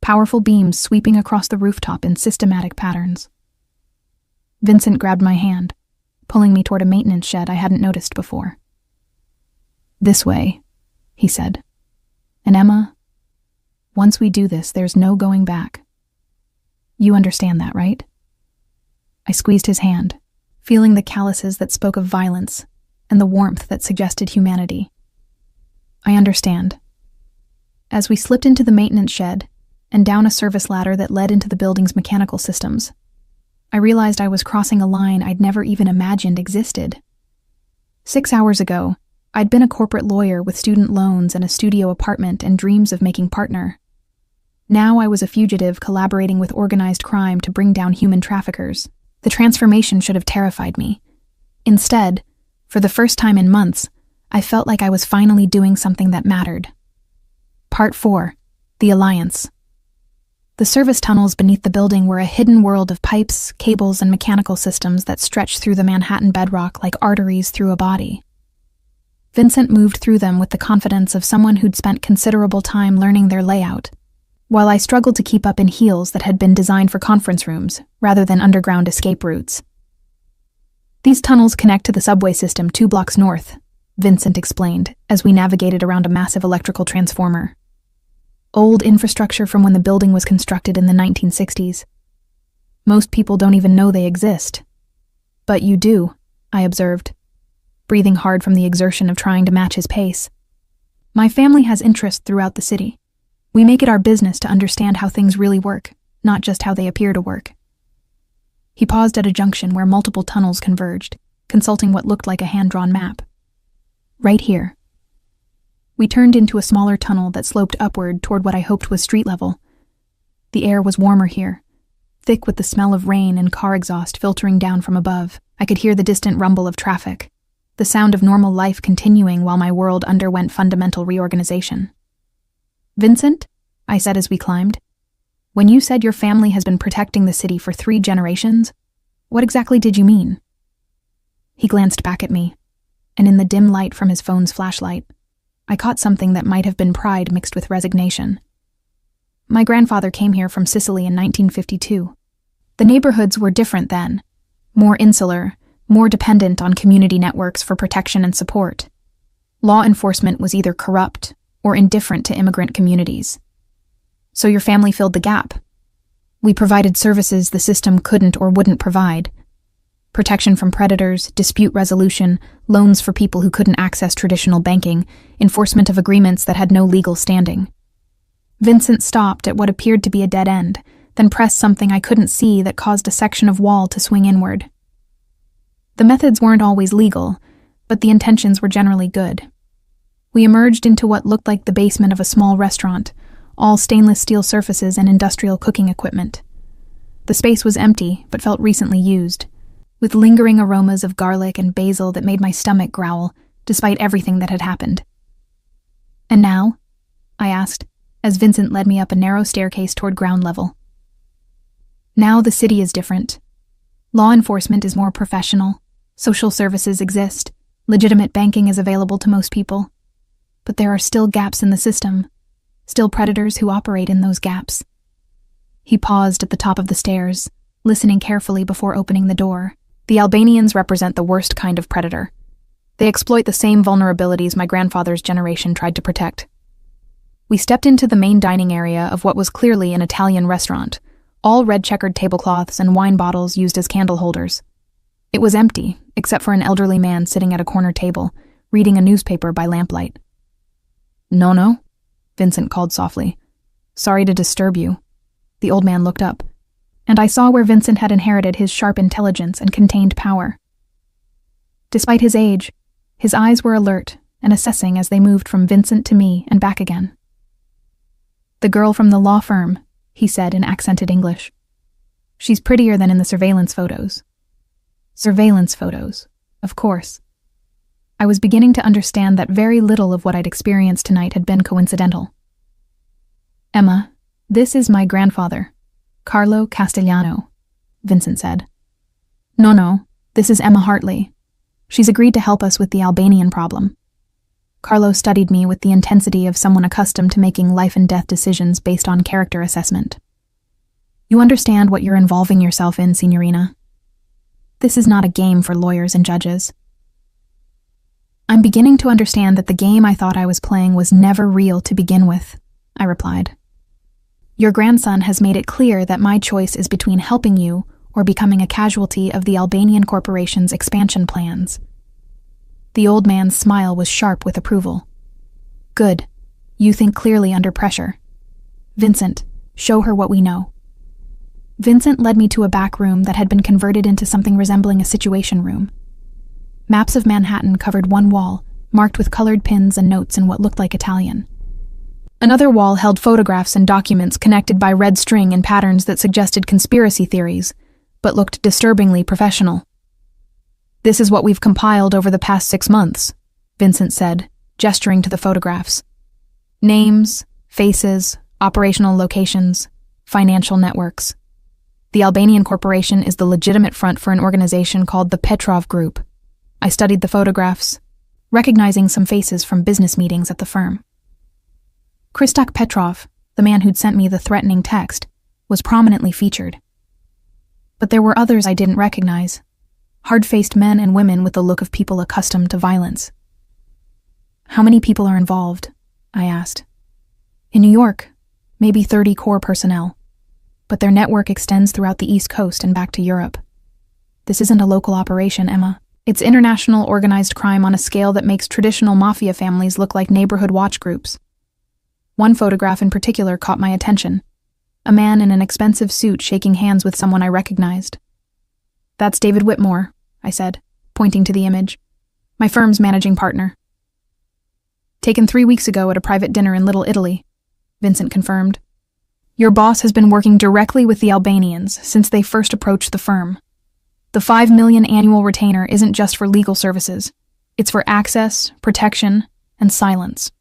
powerful beams sweeping across the rooftop in systematic patterns. Vincent grabbed my hand, pulling me toward a maintenance shed I hadn't noticed before. "This way," he said. "And Emma, once we do this, there's no going back. You understand that, right?" I squeezed his hand, feeling the calluses that spoke of violence and the warmth that suggested humanity. "I understand." As we slipped into the maintenance shed and down a service ladder that led into the building's mechanical systems, I realized I was crossing a line I'd never even imagined existed. 6 hours ago, I'd been a corporate lawyer with student loans and a studio apartment and dreams of making partner. Now I was a fugitive collaborating with organized crime to bring down human traffickers. The transformation should have terrified me. Instead, for the first time in months, I felt like I was finally doing something that mattered. Part 4. The Alliance. The service tunnels beneath the building were a hidden world of pipes, cables, and mechanical systems that stretched through the Manhattan bedrock like arteries through a body. Vincent moved through them with the confidence of someone who'd spent considerable time learning their layout, while I struggled to keep up in heels that had been designed for conference rooms rather than underground escape routes. "These tunnels connect to the subway system 2 blocks north," Vincent explained as we navigated around a massive electrical transformer. Old infrastructure from when the building was constructed in the 1960s. Most people don't even know they exist. "But you do," I observed, breathing hard from the exertion of trying to match his pace. "My family has interests throughout the city. We make it our business to understand how things really work, not just how they appear to work." He paused at a junction where multiple tunnels converged, consulting what looked like a hand-drawn map. "Right here." We turned into a smaller tunnel that sloped upward toward what I hoped was street level. The air was warmer here, thick with the smell of rain and car exhaust filtering down from above. I could hear the distant rumble of traffic, the sound of normal life continuing while my world underwent fundamental reorganization. "Vincent," I said as we climbed, "when you said your family has been protecting the city for 3 generations, what exactly did you mean?" He glanced back at me, and in the dim light from his phone's flashlight, I caught something that might have been pride mixed with resignation. "My grandfather came here from Sicily in 1952. The neighborhoods were different then, more insular, more dependent on community networks for protection and support. Law enforcement was either corrupt or indifferent to immigrant communities. So your family filled the gap. We provided services the system couldn't or wouldn't provide. Protection from predators, dispute resolution, loans for people who couldn't access traditional banking, enforcement of agreements that had no legal standing." Vincent stopped at what appeared to be a dead end, then pressed something I couldn't see that caused a section of wall to swing inward. The methods weren't always legal, but the intentions were generally good. We emerged into what looked like the basement of a small restaurant, all stainless steel surfaces and industrial cooking equipment. The space was empty, but felt recently used, with lingering aromas of garlic and basil that made my stomach growl, despite everything that had happened. "And now?" I asked, as Vincent led me up a narrow staircase toward ground level. "Now the city is different. Law enforcement is more professional, social services exist, legitimate banking is available to most people. But there are still gaps in the system, still predators who operate in those gaps." He paused at the top of the stairs, listening carefully before opening the door. "The Albanians represent the worst kind of predator. They exploit the same vulnerabilities my grandfather's generation tried to protect." We stepped into the main dining area of what was clearly an Italian restaurant, all red-checkered tablecloths and wine bottles used as candle holders. It was empty, except for an elderly man sitting at a corner table, reading a newspaper by lamplight. "No, Vincent called softly. Sorry to disturb you." The old man looked up, and I saw where Vincent had inherited his sharp intelligence and contained power. Despite his age, his eyes were alert and assessing as they moved from Vincent to me and back again. "The girl from the law firm," he said in accented English. "She's prettier than in the surveillance photos." Surveillance photos, of course. I was beginning to understand that very little of what I'd experienced tonight had been coincidental. "Emma, this is my grandfather, Carlo Castellano," Vincent said. No, this is Emma Hartley. She's agreed to help us with the Albanian problem." Carlo studied me with the intensity of someone accustomed to making life-and-death decisions based on character assessment. "You understand what you're involving yourself in, Signorina? This is not a game for lawyers and judges." "I'm beginning to understand that the game I thought I was playing was never real to begin with," I replied. "Your grandson has made it clear that my choice is between helping you or becoming a casualty of the Albanian corporation's expansion plans." The old man's smile was sharp with approval. "Good. You think clearly under pressure. Vincent, show her what we know." Vincent led me to a back room that had been converted into something resembling a situation room. Maps of Manhattan covered one wall, marked with colored pins and notes in what looked like Italian. Another wall held photographs and documents connected by red string in patterns that suggested conspiracy theories, but looked disturbingly professional. "This is what we've compiled over the past 6 months," Vincent said, gesturing to the photographs. "Names, faces, operational locations, financial networks. The Albanian corporation is the legitimate front for an organization called the Petrov Group." I studied the photographs, recognizing some faces from business meetings at the firm. Christok Petrov, the man who'd sent me the threatening text, was prominently featured. But there were others I didn't recognize, hard-faced men and women with the look of people accustomed to violence. "How many people are involved?" I asked. "In New York, maybe 30 core personnel, but their network extends throughout the East Coast and back to Europe. This isn't a local operation, Emma. It's international organized crime on a scale that makes traditional mafia families look like neighborhood watch groups." One photograph in particular caught my attention. A man in an expensive suit shaking hands with someone I recognized. "That's David Whitmore," I said, pointing to the image. "My firm's managing partner." "Taken 3 weeks ago at a private dinner in Little Italy," Vincent confirmed. "Your boss has been working directly with the Albanians since they first approached the firm. The $5 million annual retainer isn't just for legal services. It's for access, protection, and silence."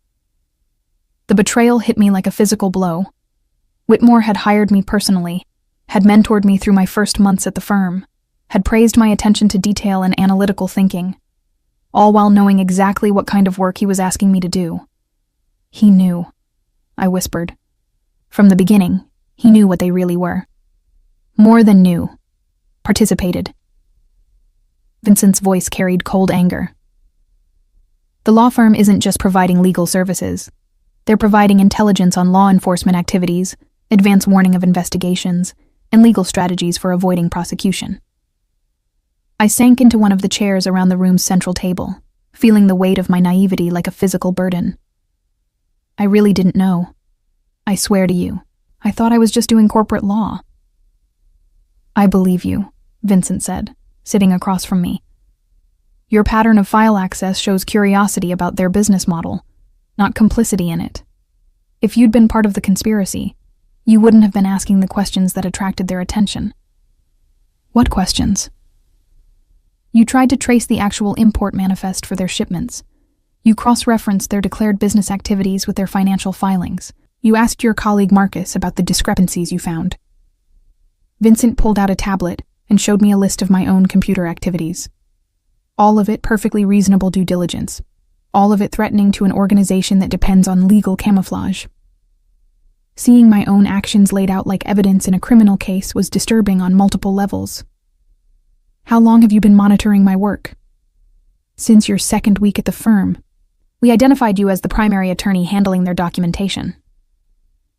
The betrayal hit me like a physical blow. Whitmore had hired me personally, had mentored me through my first months at the firm, had praised my attention to detail and analytical thinking, all while knowing exactly what kind of work he was asking me to do. "He knew," I whispered. From the beginning, he knew what they really were. More than knew. Participated. Vincent's voice carried cold anger. "The law firm isn't just providing legal services. They're providing intelligence on law enforcement activities, advance warning of investigations, and legal strategies for avoiding prosecution." I sank into one of the chairs around the room's central table, feeling the weight of my naivety like a physical burden. "I really didn't know. I swear to you, I thought I was just doing corporate law." "I believe you," Vincent said, sitting across from me. "Your pattern of file access shows curiosity about their business model, not complicity in it. If you'd been part of the conspiracy, you wouldn't have been asking the questions that attracted their attention." "What questions?" "You tried to trace the actual import manifest for their shipments. You cross-referenced their declared business activities with their financial filings. You asked your colleague Marcus about the discrepancies you found." Vincent pulled out a tablet and showed me a list of my own computer activities. All of it perfectly reasonable due diligence. All of it threatening to an organization that depends on legal camouflage. Seeing my own actions laid out like evidence in a criminal case was disturbing on multiple levels. "How long have you been monitoring my work?" "Since your 2nd week at the firm. We identified you as the primary attorney handling their documentation."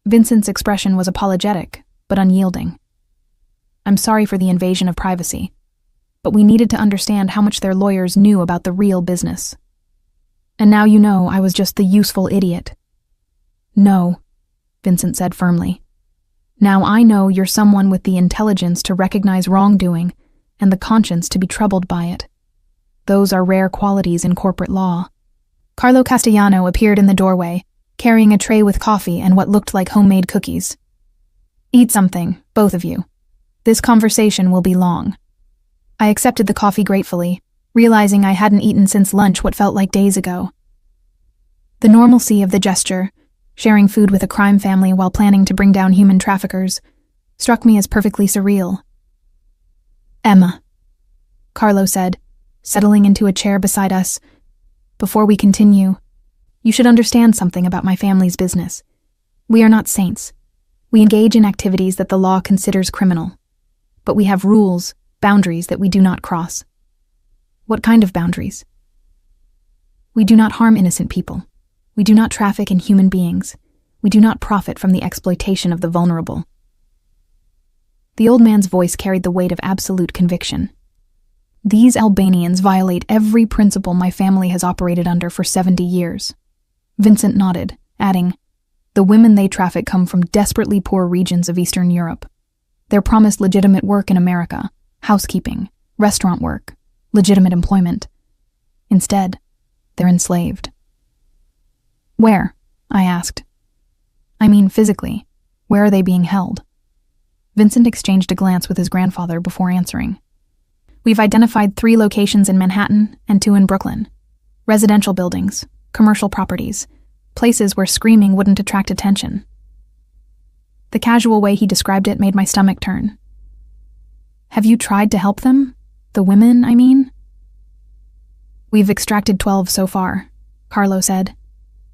Vincent's expression was apologetic, but unyielding. "I'm sorry for the invasion of privacy, but we needed to understand how much their lawyers knew about the real business. And now you know I was just the useful idiot." "No, Vincent said firmly. Now I know you're someone with the intelligence to recognize wrongdoing and the conscience to be troubled by it. Those are rare qualities in corporate law. Carlo Castellano appeared in the doorway, carrying a tray with coffee and what looked like homemade cookies. Eat something, both of you. This conversation will be long. I accepted the coffee gratefully, realizing I hadn't eaten since lunch what felt like days ago. The normalcy of the gesture, sharing food with a crime family while planning to bring down human traffickers, struck me as perfectly surreal. Emma, Carlo said, settling into a chair beside us. Before we continue, you should understand something about my family's business. We are not saints. We engage in activities that the law considers criminal. But we have rules, boundaries that we do not cross. What kind of boundaries? We do not harm innocent people. We do not traffic in human beings. We do not profit from the exploitation of the vulnerable. The old man's voice carried the weight of absolute conviction. These Albanians violate every principle my family has operated under for 70 years. Vincent nodded, adding, the women they traffic come from desperately poor regions of Eastern Europe. They're promised legitimate work in America, housekeeping, restaurant work, legitimate employment. Instead, they're enslaved. Where? I asked. I mean physically. Where are they being held? Vincent exchanged a glance with his grandfather before answering. We've identified 3 locations in Manhattan and 2 in Brooklyn. Residential buildings, commercial properties, places where screaming wouldn't attract attention. The casual way he described it made my stomach turn. Have you tried to help them? The women, I mean? We've extracted 12 so far, Carlo said,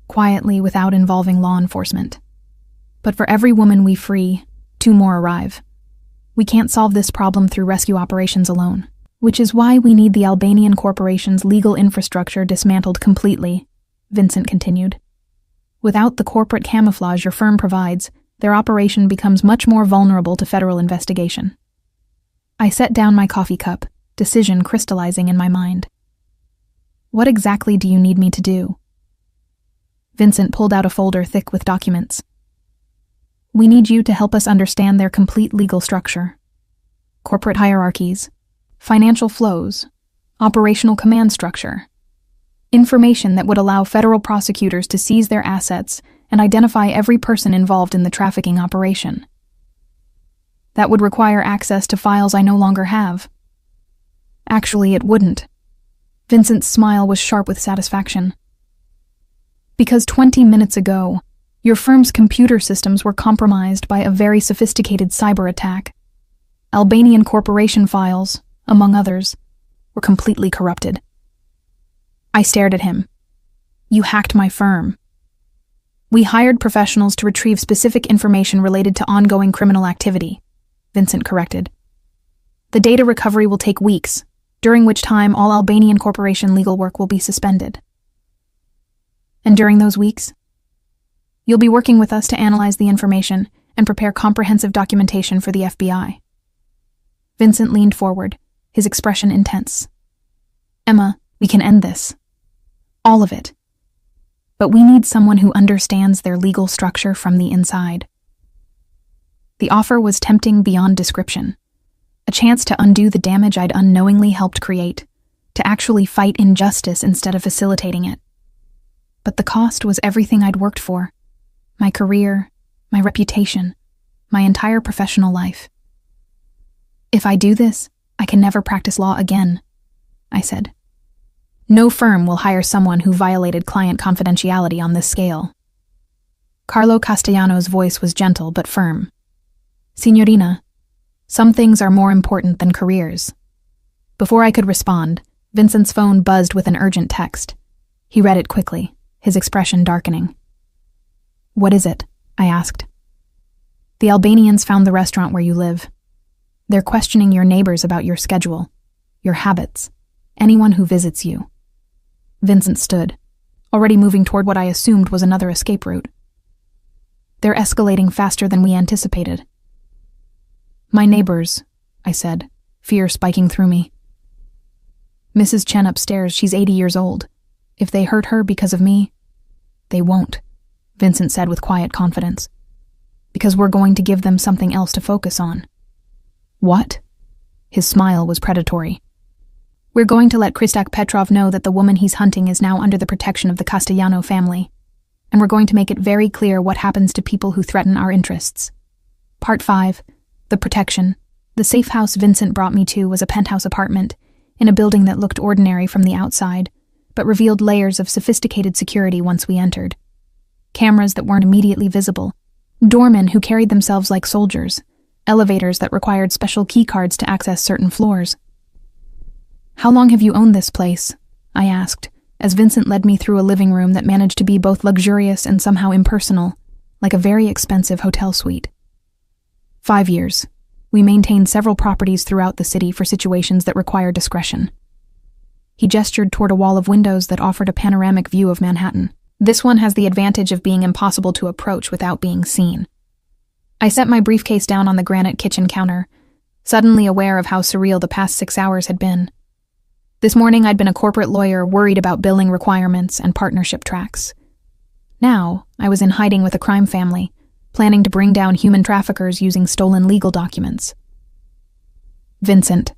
quietly without involving law enforcement. But for every woman we free, 2 more arrive. We can't solve this problem through rescue operations alone, which is why we need the Albanian corporation's legal infrastructure dismantled completely, Vincent continued. Without the corporate camouflage your firm provides, their operation becomes much more vulnerable to federal investigation. I set down my coffee cup, decision crystallizing in my mind. What exactly do you need me to do? Vincent pulled out a folder thick with documents. We need you to help us understand their complete legal structure. Corporate hierarchies, financial flows, operational command structure. Information that would allow federal prosecutors to seize their assets and identify every person involved in the trafficking operation. That would require access to files I no longer have. Actually, it wouldn't. Vincent's smile was sharp with satisfaction. Because 20 minutes ago, your firm's computer systems were compromised by a very sophisticated cyber attack. Albanian corporation files, among others, were completely corrupted. I stared at him. You hacked my firm. We hired professionals to retrieve specific information related to ongoing criminal activity, Vincent corrected. The data recovery will take weeks, during which time all Albanian corporation legal work will be suspended. And during those weeks, you'll be working with us to analyze the information and prepare comprehensive documentation for the FBI. Vincent leaned forward, his expression intense. Emma, we can end this. All of it. But we need someone who understands their legal structure from the inside. The offer was tempting beyond description. A chance to undo the damage I'd unknowingly helped create, to actually fight injustice instead of facilitating it. But the cost was everything I'd worked for. My career, my reputation, my entire professional life. If I do this, I can never practice law again, I said. No firm will hire someone who violated client confidentiality on this scale. Carlo Castellano's voice was gentle but firm. Signorina, some things are more important than careers. Before I could respond, Vincent's phone buzzed with an urgent text. He read it quickly, his expression darkening. What is it? I asked. The Albanians found the restaurant where you live. They're questioning your neighbors about your schedule, your habits, anyone who visits you. Vincent stood, already moving toward what I assumed was another escape route. They're escalating faster than we anticipated. My neighbors, I said, fear spiking through me. Mrs. Chen upstairs, she's 80 years old. If they hurt her because of me, they won't, Vincent said with quiet confidence. because we're going to give them something else to focus on. What? His smile was predatory. We're going to let Kristak Petrov know that the woman he's hunting is now under the protection of the Castellano family, and we're going to make it very clear what happens to people who threaten our interests. Part 5. The protection. The safe house Vincent brought me to was a penthouse apartment in a building that looked ordinary from the outside, but revealed layers of sophisticated security once we entered. Cameras that weren't immediately visible, doormen who carried themselves like soldiers, elevators that required special keycards to access certain floors. How long have you owned this place? I asked, as Vincent led me through a living room that managed to be both luxurious and somehow impersonal, like a very expensive hotel suite. 5 years. We maintain several properties throughout the city for situations that require discretion. He gestured toward a wall of windows that offered a panoramic view of Manhattan. This one has the advantage of being impossible to approach without being seen. I set my briefcase down on the granite kitchen counter, suddenly aware of how surreal the past 6 hours had been. This morning I'd been a corporate lawyer worried about billing requirements and partnership tracks. Now I was in hiding with a crime family, planning to bring down human traffickers using stolen legal documents. Vincent,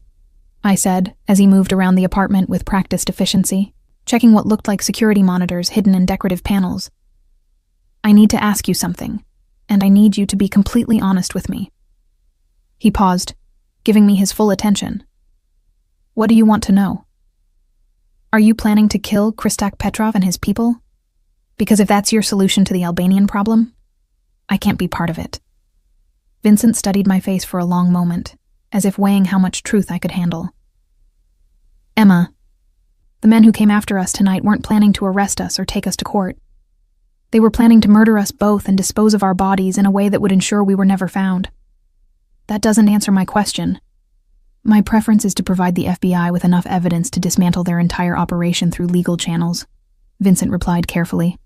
I said as he moved around the apartment with practiced efficiency, checking what looked like security monitors hidden in decorative panels. I need to ask you something, and I need you to be completely honest with me. He paused, giving me his full attention. What do you want to know? Are you planning to kill Kristak Petrov and his people? Because if that's your solution to the Albanian problem, I can't be part of it. Vincent studied my face for a long moment, as if weighing how much truth I could handle. Emma, the men who came after us tonight weren't planning to arrest us or take us to court. They were planning to murder us both and dispose of our bodies in a way that would ensure we were never found. That doesn't answer my question. My preference is to provide the FBI with enough evidence to dismantle their entire operation through legal channels, Vincent replied carefully.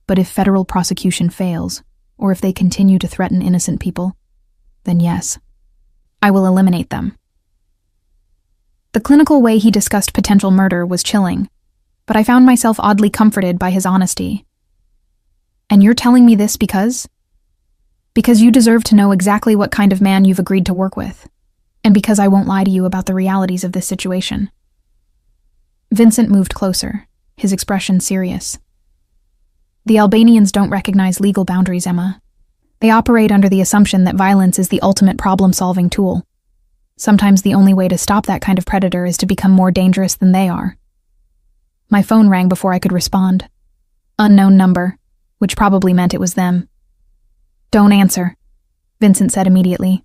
But if federal prosecution fails, or if they continue to threaten innocent people, then yes, I will eliminate them. The clinical way he discussed potential murder was chilling, but I found myself oddly comforted by his honesty. And you're telling me this because? Because you deserve to know exactly what kind of man you've agreed to work with, and because I won't lie to you about the realities of this situation. Vincent moved closer, his expression serious. The Albanians don't recognize legal boundaries, Emma. They operate under the assumption that violence is the ultimate problem-solving tool. Sometimes the only way to stop that kind of predator is to become more dangerous than they are. My phone rang before I could respond. Unknown number, which probably meant it was them. Don't answer, Vincent said immediately.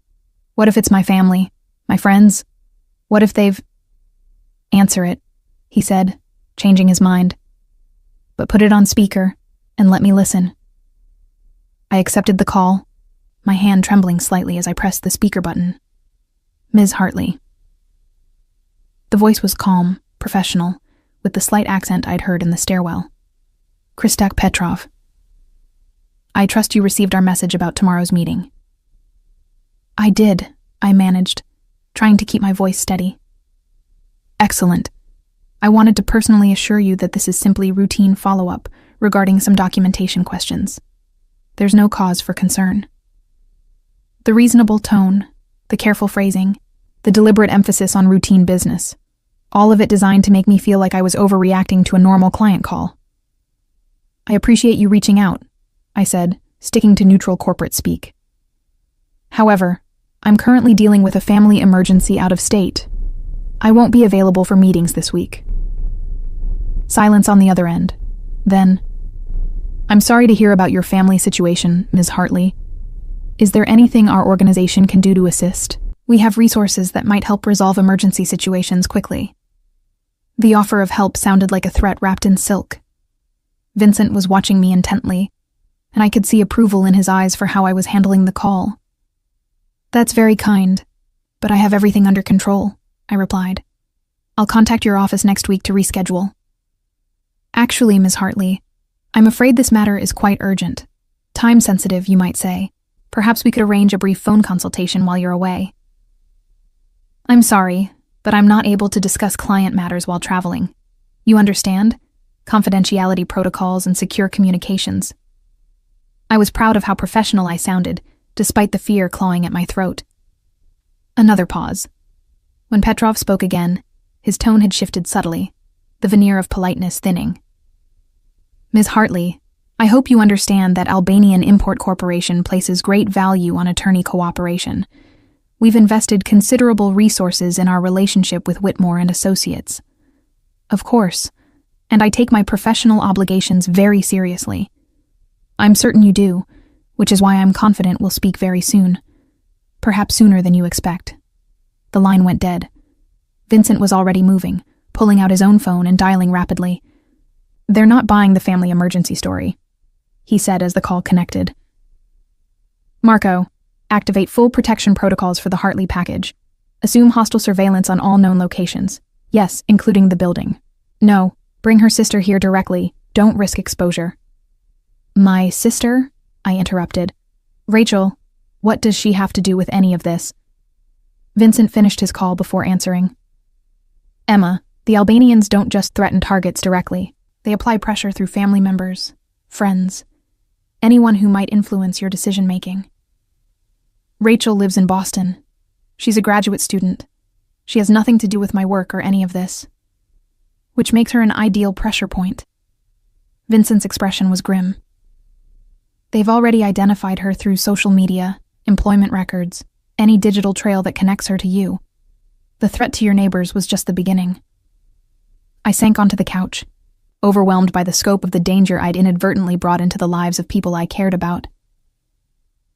What if it's my family, my friends? What if they've... Answer it, he said, changing his mind. But put it on speaker and let me listen. I accepted the call, my hand trembling slightly as I pressed the speaker button. Ms. Hartley. The voice was calm, professional, with the slight accent I'd heard in the stairwell. Kristak Petrov. I trust you received our message about tomorrow's meeting. I did, I managed, trying to keep my voice steady. Excellent. I wanted to personally assure you that this is simply routine follow-up regarding some documentation questions. There's no cause for concern. The reasonable tone, the careful phrasing, the deliberate emphasis on routine business, all of it designed to make me feel like I was overreacting to a normal client call. I appreciate you reaching out, I said, sticking to neutral corporate speak. However, I'm currently dealing with a family emergency out of state. I won't be available for meetings this week. Silence on the other end. Then, I'm sorry to hear about your family situation, Ms. Hartley. Is there anything our organization can do to assist? We have resources that might help resolve emergency situations quickly. The offer of help sounded like a threat wrapped in silk. Vincent was watching me intently, and I could see approval in his eyes for how I was handling the call. That's very kind, but I have everything under control, I replied. I'll contact your office next week to reschedule. Actually, Ms. Hartley, I'm afraid this matter is quite urgent. Time-sensitive, you might say. Perhaps we could arrange a brief phone consultation while you're away. I'm sorry, but I'm not able to discuss client matters while traveling. You understand? Confidentiality protocols and secure communications. I was proud of how professional I sounded, despite the fear clawing at my throat. Another pause. When Petrov spoke again, his tone had shifted subtly, the veneer of politeness thinning. Ms. Hartley, I hope you understand that Albanian Import Corporation places great value on attorney cooperation. We've invested considerable resources in our relationship with Whitmore Associates. Of course, and I take my professional obligations very seriously. I'm certain you do, which is why I'm confident we'll speak very soon. Perhaps sooner than you expect. The line went dead. Vincent was already moving, pulling out his own phone and dialing rapidly. They're not buying the family emergency story, he said as the call connected. Marco, activate full protection protocols for the Hartley package. Assume hostile surveillance on all known locations. Yes, including the building. No, bring her sister here directly. Don't risk exposure. My sister? I interrupted. Rachel, what does she have to do with any of this? Vincent finished his call before answering. Emma, the Albanians don't just threaten targets directly. They apply pressure through family members, friends, anyone who might influence your decision-making. Rachel lives in Boston. She's a graduate student. She has nothing to do with my work or any of this, which makes her an ideal pressure point. Vincent's expression was grim. They've already identified her through social media, employment records, any digital trail that connects her to you. The threat to your neighbors was just the beginning. I sank onto the couch, overwhelmed by the scope of the danger I'd inadvertently brought into the lives of people I cared about.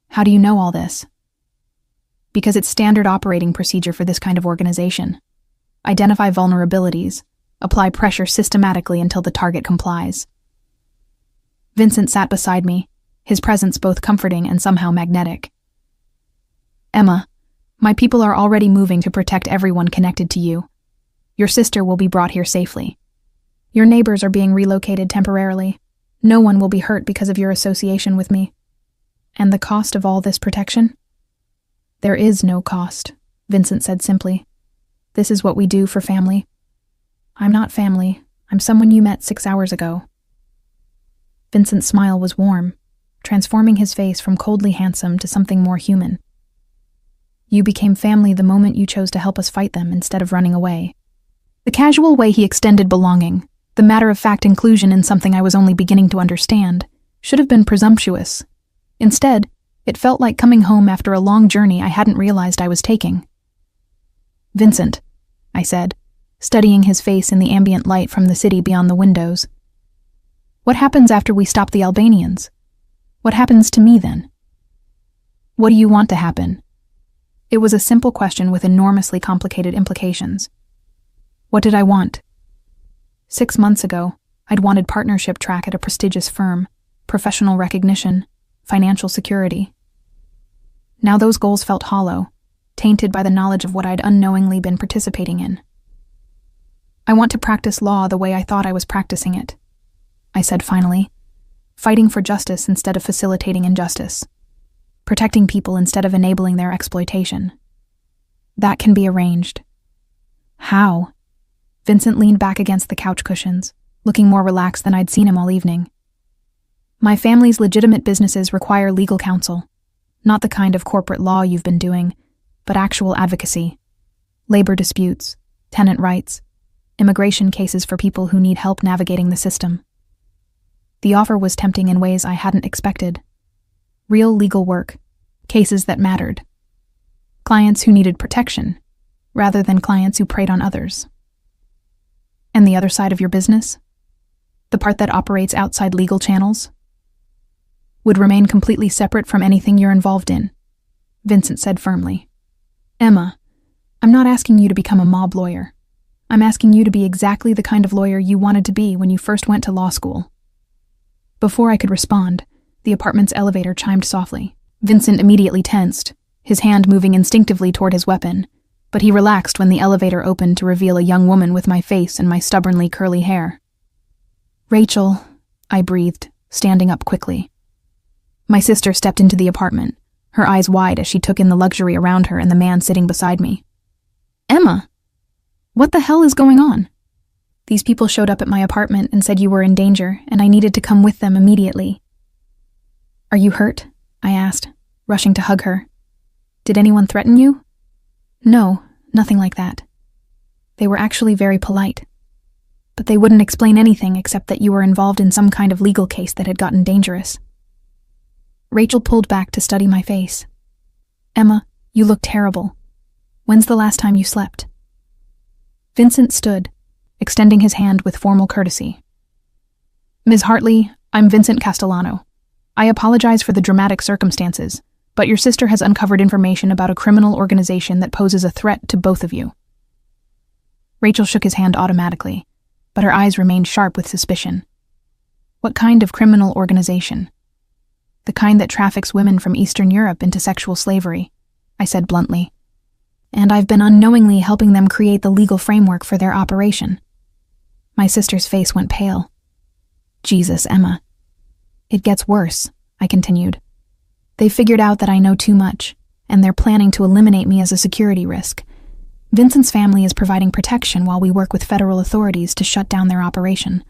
How do you know all this? Because it's standard operating procedure for this kind of organization. Identify vulnerabilities, apply pressure systematically until the target complies. Vincent sat beside me, his presence both comforting and somehow magnetic. Emma, my people are already moving to protect everyone connected to you. Your sister will be brought here safely. Your neighbors are being relocated temporarily. No one will be hurt because of your association with me. And the cost of all this protection? There is no cost, Vincent said simply. This is what we do for family. I'm not family. I'm someone you met 6 hours ago. Vincent's smile was warm, transforming his face from coldly handsome to something more human. You became family the moment you chose to help us fight them instead of running away. The casual way he extended belonging, the matter-of-fact inclusion in something I was only beginning to understand, should have been presumptuous. Instead, it felt like coming home after a long journey I hadn't realized I was taking. Vincent, I said, studying his face in the ambient light from the city beyond the windows. What happens after we stop the Albanians? What happens to me then? What do you want to happen? It was a simple question with enormously complicated implications. What did I want? 6 months ago, I'd wanted partnership track at a prestigious firm, professional recognition, financial security. Now those goals felt hollow, tainted by the knowledge of what I'd unknowingly been participating in. I want to practice law the way I thought I was practicing it, I said finally, fighting for justice instead of facilitating injustice, protecting people instead of enabling their exploitation. That can be arranged. How? Vincent leaned back against the couch cushions, looking more relaxed than I'd seen him all evening. My family's legitimate businesses require legal counsel, not the kind of corporate law you've been doing, but actual advocacy. Labor disputes, tenant rights, immigration cases for people who need help navigating the system. The offer was tempting in ways I hadn't expected. Real legal work, cases that mattered. Clients who needed protection, rather than clients who preyed on others. And the other side of your business? The part that operates outside legal channels? Would remain completely separate from anything you're involved in, Vincent said firmly. Emma, I'm not asking you to become a mob lawyer. I'm asking you to be exactly the kind of lawyer you wanted to be when you first went to law school. Before I could respond, the apartment's elevator chimed softly. Vincent immediately tensed, his hand moving instinctively toward his weapon, but he relaxed when the elevator opened to reveal a young woman with my face and my stubbornly curly hair. Rachel, I breathed, standing up quickly. My sister stepped into the apartment, her eyes wide as she took in the luxury around her and the man sitting beside me. Emma, what the hell is going on? These people showed up at my apartment and said you were in danger and I needed to come with them immediately. Are you hurt? I asked, rushing to hug her. Did anyone threaten you? No, nothing like that. They were actually very polite. But they wouldn't explain anything except that you were involved in some kind of legal case that had gotten dangerous. Rachel pulled back to study my face. Emma, you look terrible. When's the last time you slept? Vincent stood, extending his hand with formal courtesy. Ms. Hartley, I'm Vincent Castellano. I apologize for the dramatic circumstances, but your sister has uncovered information about a criminal organization that poses a threat to both of you. Rachel shook his hand automatically, but her eyes remained sharp with suspicion. What kind of criminal organization? The kind that traffics women from Eastern Europe into sexual slavery, I said bluntly. And I've been unknowingly helping them create the legal framework for their operation. My sister's face went pale. Jesus, Emma. It gets worse, I continued. They figured out that I know too much, and they're planning to eliminate me as a security risk. Vincent's family is providing protection while we work with federal authorities to shut down their operation.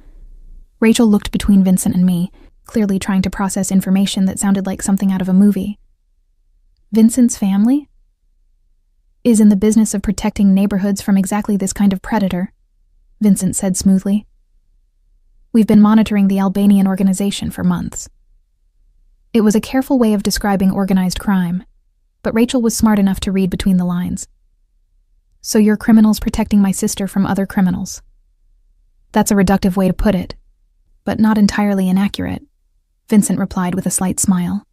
Rachel looked between Vincent and me, clearly trying to process information that sounded like something out of a movie. Vincent's family? Is in the business of protecting neighborhoods from exactly this kind of predator, Vincent said smoothly. We've been monitoring the Albanian organization for months. It was a careful way of describing organized crime, but Rachel was smart enough to read between the lines. So you're criminals protecting my sister from other criminals. That's a reductive way to put it, but not entirely inaccurate, Vincent replied with a slight smile.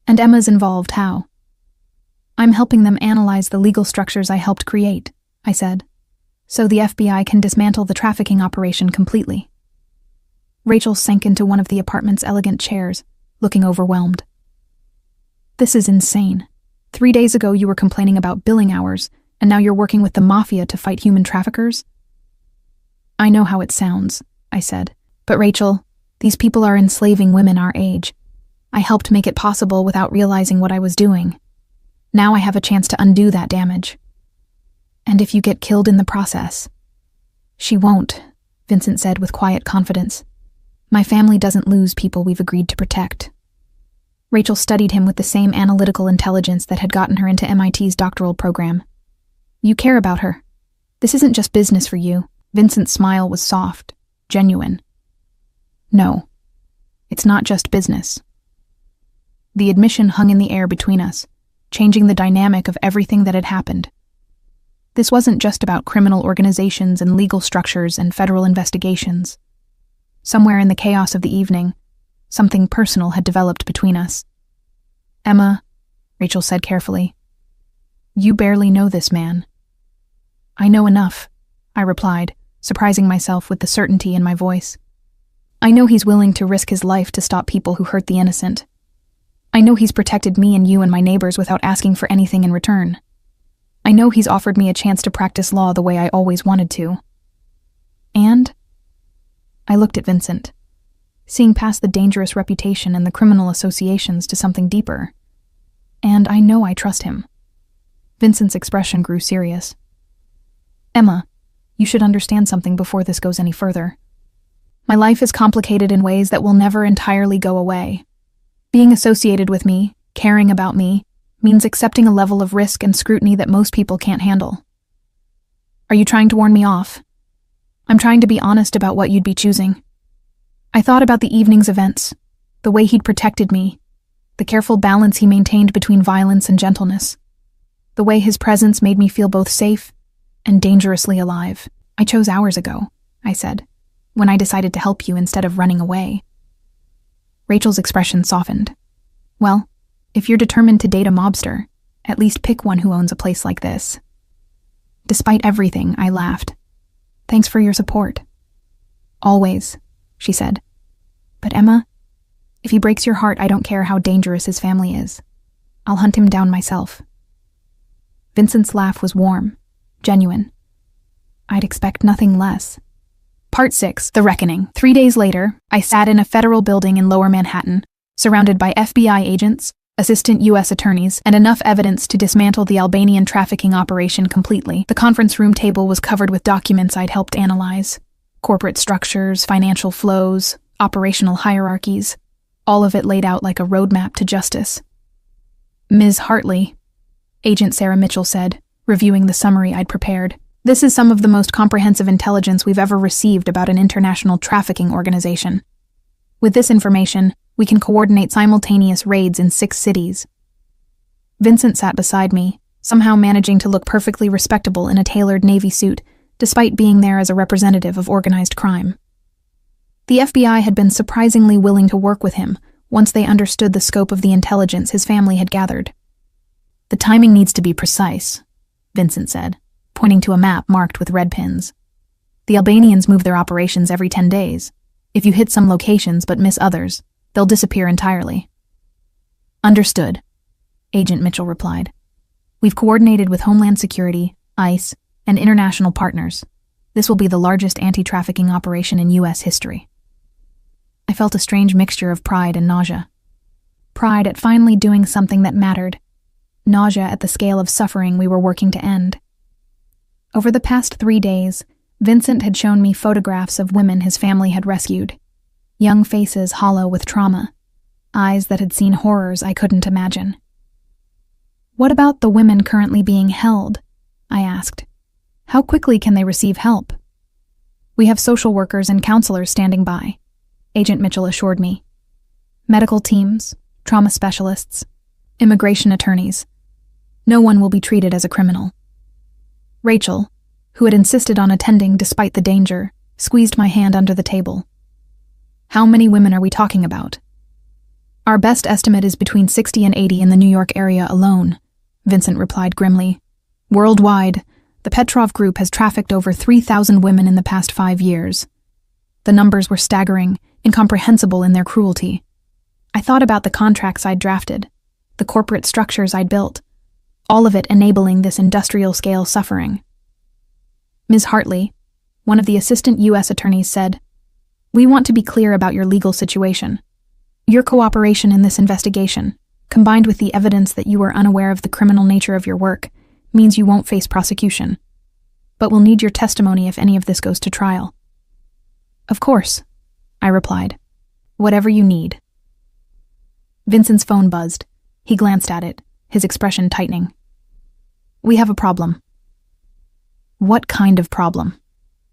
And Emma's involved, how? I'm helping them analyze the legal structures I helped create, I said, so the FBI can dismantle the trafficking operation completely. Rachel sank into one of the apartment's elegant chairs, looking overwhelmed. This is insane. 3 days ago you were complaining about billing hours, and now you're working with the Mafia to fight human traffickers? I know how it sounds, I said, but Rachel, these people are enslaving women our age. I helped make it possible without realizing what I was doing. Now I have a chance to undo that damage. And if you get killed in the process? She won't, Vincent said with quiet confidence. My family doesn't lose people we've agreed to protect. Rachel studied him with the same analytical intelligence that had gotten her into MIT's doctoral program. You care about her. This isn't just business for you. Vincent's smile was soft, genuine. No, it's not just business. The admission hung in the air between us, changing the dynamic of everything that had happened. This wasn't just about criminal organizations and legal structures and federal investigations. Somewhere in the chaos of the evening, something personal had developed between us. Emma, Rachel said carefully, you barely know this man. I know enough, I replied, surprising myself with the certainty in my voice. I know he's willing to risk his life to stop people who hurt the innocent. I know he's protected me and you and my neighbors without asking for anything in return. I know he's offered me a chance to practice law the way I always wanted to. And I looked at Vincent, seeing past the dangerous reputation and the criminal associations to something deeper. And I know I trust him. Vincent's expression grew serious. Emma, you should understand something before this goes any further. My life is complicated in ways that will never entirely go away. Being associated with me, caring about me, means accepting a level of risk and scrutiny that most people can't handle. Are you trying to warn me off? I'm trying to be honest about what you'd be choosing. I thought about the evening's events, the way he'd protected me, the careful balance he maintained between violence and gentleness, the way his presence made me feel both safe and dangerously alive. I chose hours ago, I said, when I decided to help you instead of running away. Rachel's expression softened. Well, if you're determined to date a mobster, at least pick one who owns a place like this. Despite everything, I laughed. Thanks for your support. Always, she said. But Emma, if he breaks your heart, I don't care how dangerous his family is. I'll hunt him down myself. Vincent's laugh was warm, genuine. I'd expect nothing less. Part 6, The Reckoning. 3 days later, I sat in a federal building in Lower Manhattan, surrounded by FBI agents, assistant U.S. attorneys, and enough evidence to dismantle the Albanian trafficking operation completely. The conference room table was covered with documents I'd helped analyze. Corporate structures, financial flows, operational hierarchies. all of it laid out like a roadmap to justice. "Ms. Hartley," Agent Sarah Mitchell said, reviewing the summary I'd prepared, "this is some of the most comprehensive intelligence we've ever received about an international trafficking organization. With this information, we can coordinate simultaneous raids in 6 cities." Vincent sat beside me, somehow managing to look perfectly respectable in a tailored Navy suit, despite being there as a representative of organized crime. The FBI had been surprisingly willing to work with him once they understood the scope of the intelligence his family had gathered. "The timing needs to be precise," Vincent said, pointing to a map marked with red pins. "The Albanians move their operations every 10 days. If you hit some locations but miss others, they'll disappear entirely." "Understood," Agent Mitchell replied. "We've coordinated with Homeland Security, ICE, and international partners. This will be the largest anti-trafficking operation in U.S. history." I felt a strange mixture of pride and nausea. Pride at finally doing something that mattered. Nausea at the scale of suffering we were working to end. Over the past 3 days, Vincent had shown me photographs of women his family had rescued. Young faces hollow with trauma. Eyes that had seen horrors I couldn't imagine. "What about the women currently being held?" I asked. "How quickly can they receive help?" "We have social workers and counselors standing by," Agent Mitchell assured me. "Medical teams, trauma specialists, immigration attorneys. No one will be treated as a criminal." Rachel, who had insisted on attending despite the danger, squeezed my hand under the table. "How many women are we talking about?" "Our best estimate is between 60 and 80 in the New York area alone," Vincent replied grimly. "Worldwide, the Petrov Group has trafficked over 3,000 women in the past 5 years. The numbers were staggering, incomprehensible in their cruelty. I thought about the contracts I'd drafted, the corporate structures I'd built, all of it enabling this industrial-scale suffering. Ms. Hartley, one of the assistant U.S. attorneys, said, "We want to be clear about your legal situation. Your cooperation in this investigation, combined with the evidence that you were unaware of the criminal nature of your work, means you won't face prosecution. But we'll need your testimony if any of this goes to trial." "Of course," I replied. "Whatever you need." Vincent's phone buzzed. He glanced at it, his expression tightening. "We have a problem." "What kind of problem?"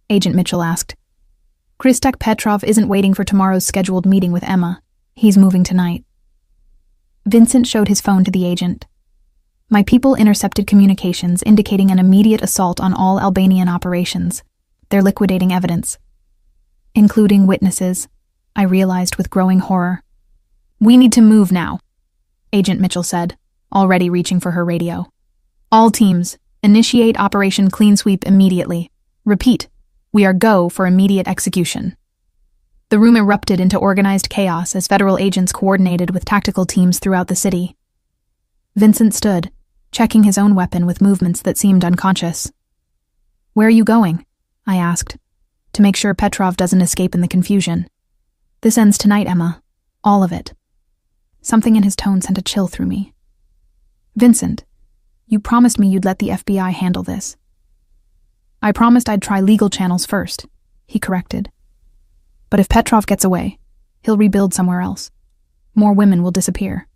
Agent Mitchell asked. "Kristek Petrov isn't waiting for tomorrow's scheduled meeting with Emma. He's moving tonight." Vincent showed his phone to the agent. My people intercepted communications indicating an immediate assault on all Albanian operations. They're liquidating evidence. Including witnesses, I realized with growing horror. "We need to move now," Agent Mitchell said, already reaching for her radio. "All teams, initiate Operation Clean Sweep immediately. Repeat, we are go for immediate execution." The room erupted into organized chaos as federal agents coordinated with tactical teams throughout the city. Vincent stood, checking his own weapon with movements that seemed unconscious. "Where are you going?" I asked, to make sure Petrov doesn't escape in the confusion. "This ends tonight, Emma. All of it." Something in his tone sent a chill through me. "Vincent, you promised me you'd let the FBI handle this." "I promised I'd try legal channels first," he corrected. "But if Petrov gets away, he'll rebuild somewhere else. More women will disappear."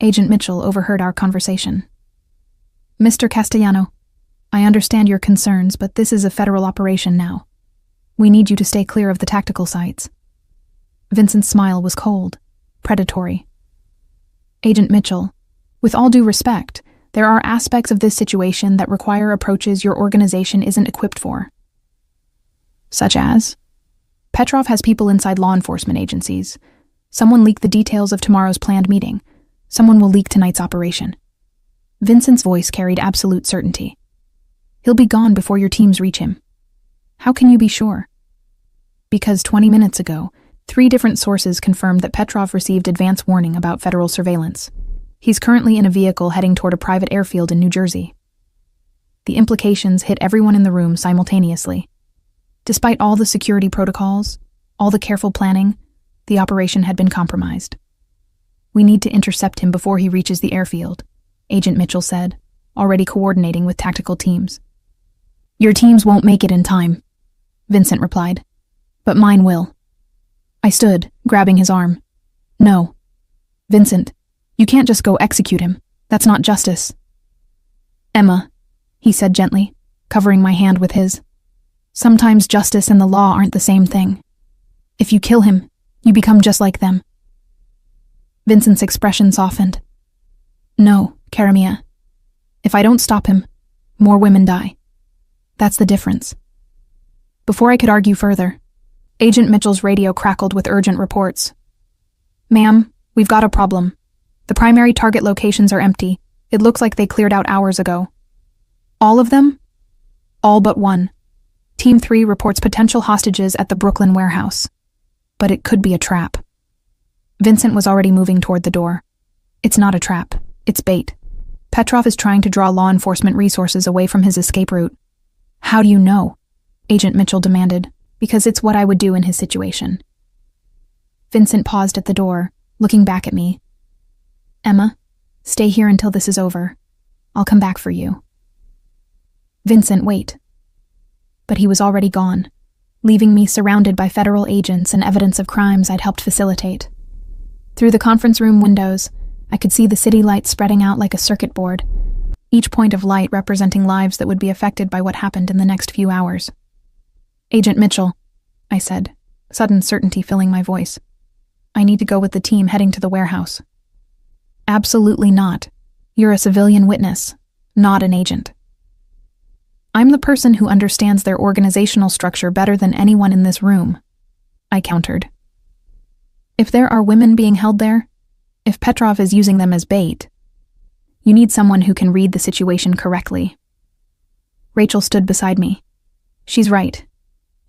Agent Mitchell overheard our conversation. "Mr. Castellano, I understand your concerns, but this is a federal operation now. We need you to stay clear of the tactical sites." Vincent's smile was cold, predatory. "Agent Mitchell, with all due respect, there are aspects of this situation that require approaches your organization isn't equipped for." "Such as?" "Petrov has people inside law enforcement agencies. Someone leaked the details of tomorrow's planned meeting. Someone will leak tonight's operation." Vincent's voice carried absolute certainty. "He'll be gone before your teams reach him." "How can you be sure?" "Because 20 minutes ago, 3 different sources confirmed that Petrov received advance warning about federal surveillance. He's currently in a vehicle heading toward a private airfield in New Jersey." The implications hit everyone in the room simultaneously. Despite all the security protocols, all the careful planning, the operation had been compromised. "We need to intercept him before he reaches the airfield," Agent Mitchell said, already coordinating with tactical teams. "Your teams won't make it in time," Vincent replied, "but mine will." I stood, grabbing his arm. No. Vincent, you can't just go execute him. That's not justice. Emma, he said gently, covering my hand with his. Sometimes justice and the law aren't the same thing. If you kill him, you become just like them. Vincent's expression softened. No, Karamia. If I don't stop him, more women die. That's the difference. Before I could argue further, Agent Mitchell's radio crackled with urgent reports. Ma'am, we've got a problem. The primary target locations are empty. It looks like they cleared out hours ago. All of them? All but one. Team 3 reports potential hostages at the Brooklyn warehouse. But it could be a trap. Vincent was already moving toward the door. It's not a trap. It's bait. Petrov is trying to draw law enforcement resources away from his escape route. How do you know? Agent Mitchell demanded, because it's what I would do in his situation. Vincent paused at the door, looking back at me. Emma, stay here until this is over. I'll come back for you. Vincent, wait. But he was already gone, leaving me surrounded by federal agents and evidence of crimes I'd helped facilitate. Through the conference room windows, I could see the city lights spreading out like a circuit board, each point of light representing lives that would be affected by what happened in the next few hours. Agent Mitchell, I said, sudden certainty filling my voice. I need to go with the team heading to the warehouse. Absolutely not. You're a civilian witness, not an agent. I'm the person who understands their organizational structure better than anyone in this room, I countered. If there are women being held there, if Petrov is using them as bait, you need someone who can read the situation correctly. Rachel stood beside me. She's right.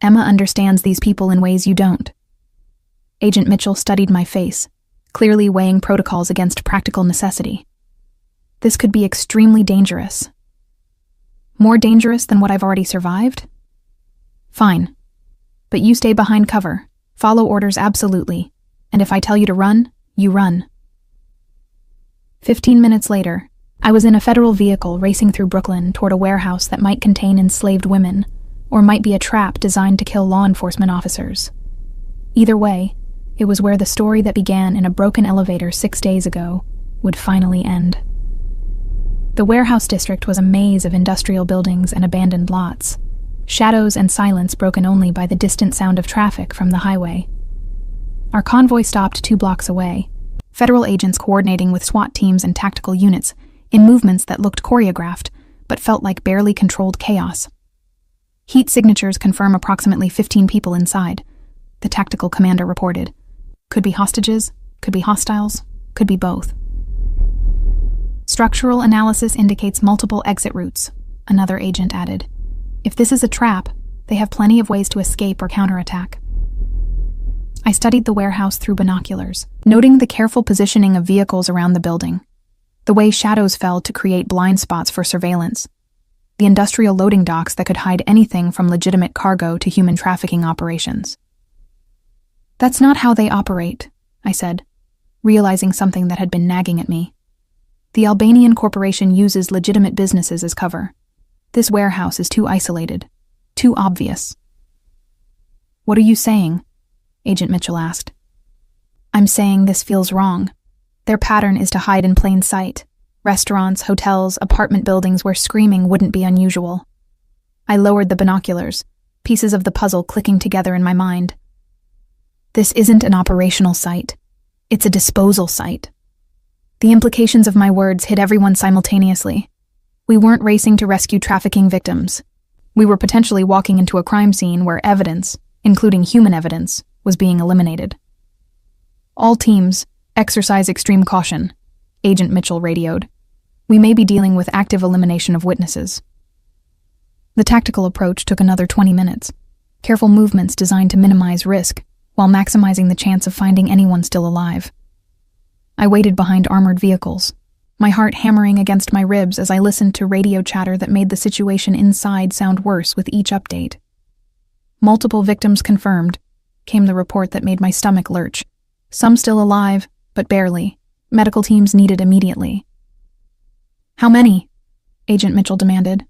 Emma understands these people in ways you don't. Agent Mitchell studied my face, clearly weighing protocols against practical necessity. This could be extremely dangerous. More dangerous than what I've already survived? Fine. But you stay behind cover, follow orders absolutely, and if I tell you to run, you run. 15 minutes later, I was in a federal vehicle racing through Brooklyn toward a warehouse that might contain enslaved women, or might be a trap designed to kill law enforcement officers. Either way, it was where the story that began in a broken elevator 6 days ago would finally end. The warehouse district was a maze of industrial buildings and abandoned lots, shadows and silence broken only by the distant sound of traffic from the highway. Our convoy stopped 2 blocks away, federal agents coordinating with SWAT teams and tactical units in movements that looked choreographed but felt like barely controlled chaos. Heat signatures confirm approximately 15 people inside, the tactical commander reported. Could be hostages, could be hostiles, could be both. Structural analysis indicates multiple exit routes, another agent added. If this is a trap, they have plenty of ways to escape or counterattack. I studied the warehouse through binoculars, noting the careful positioning of vehicles around the building, the way shadows fell to create blind spots for surveillance, the industrial loading docks that could hide anything from legitimate cargo to human trafficking operations. That's not how they operate, I said, realizing something that had been nagging at me. The Albanian corporation uses legitimate businesses as cover. This warehouse is too isolated, too obvious. What are you saying? Agent Mitchell asked. I'm saying this feels wrong. Their pattern is to hide in plain sight. Restaurants, hotels, apartment buildings where screaming wouldn't be unusual. I lowered the binoculars, pieces of the puzzle clicking together in my mind. This isn't an operational site. It's a disposal site. The implications of my words hit everyone simultaneously. We weren't racing to rescue trafficking victims. We were potentially walking into a crime scene where evidence, including human evidence, was being eliminated. All teams, exercise extreme caution, Agent Mitchell radioed. We may be dealing with active elimination of witnesses. The tactical approach took another 20 minutes, careful movements designed to minimize risk while maximizing the chance of finding anyone still alive. I waited behind armored vehicles, my heart hammering against my ribs as I listened to radio chatter that made the situation inside sound worse with each update. Multiple victims confirmed, came the report that made my stomach lurch. Some still alive, but barely. Medical teams needed immediately. How many? Agent Mitchell demanded.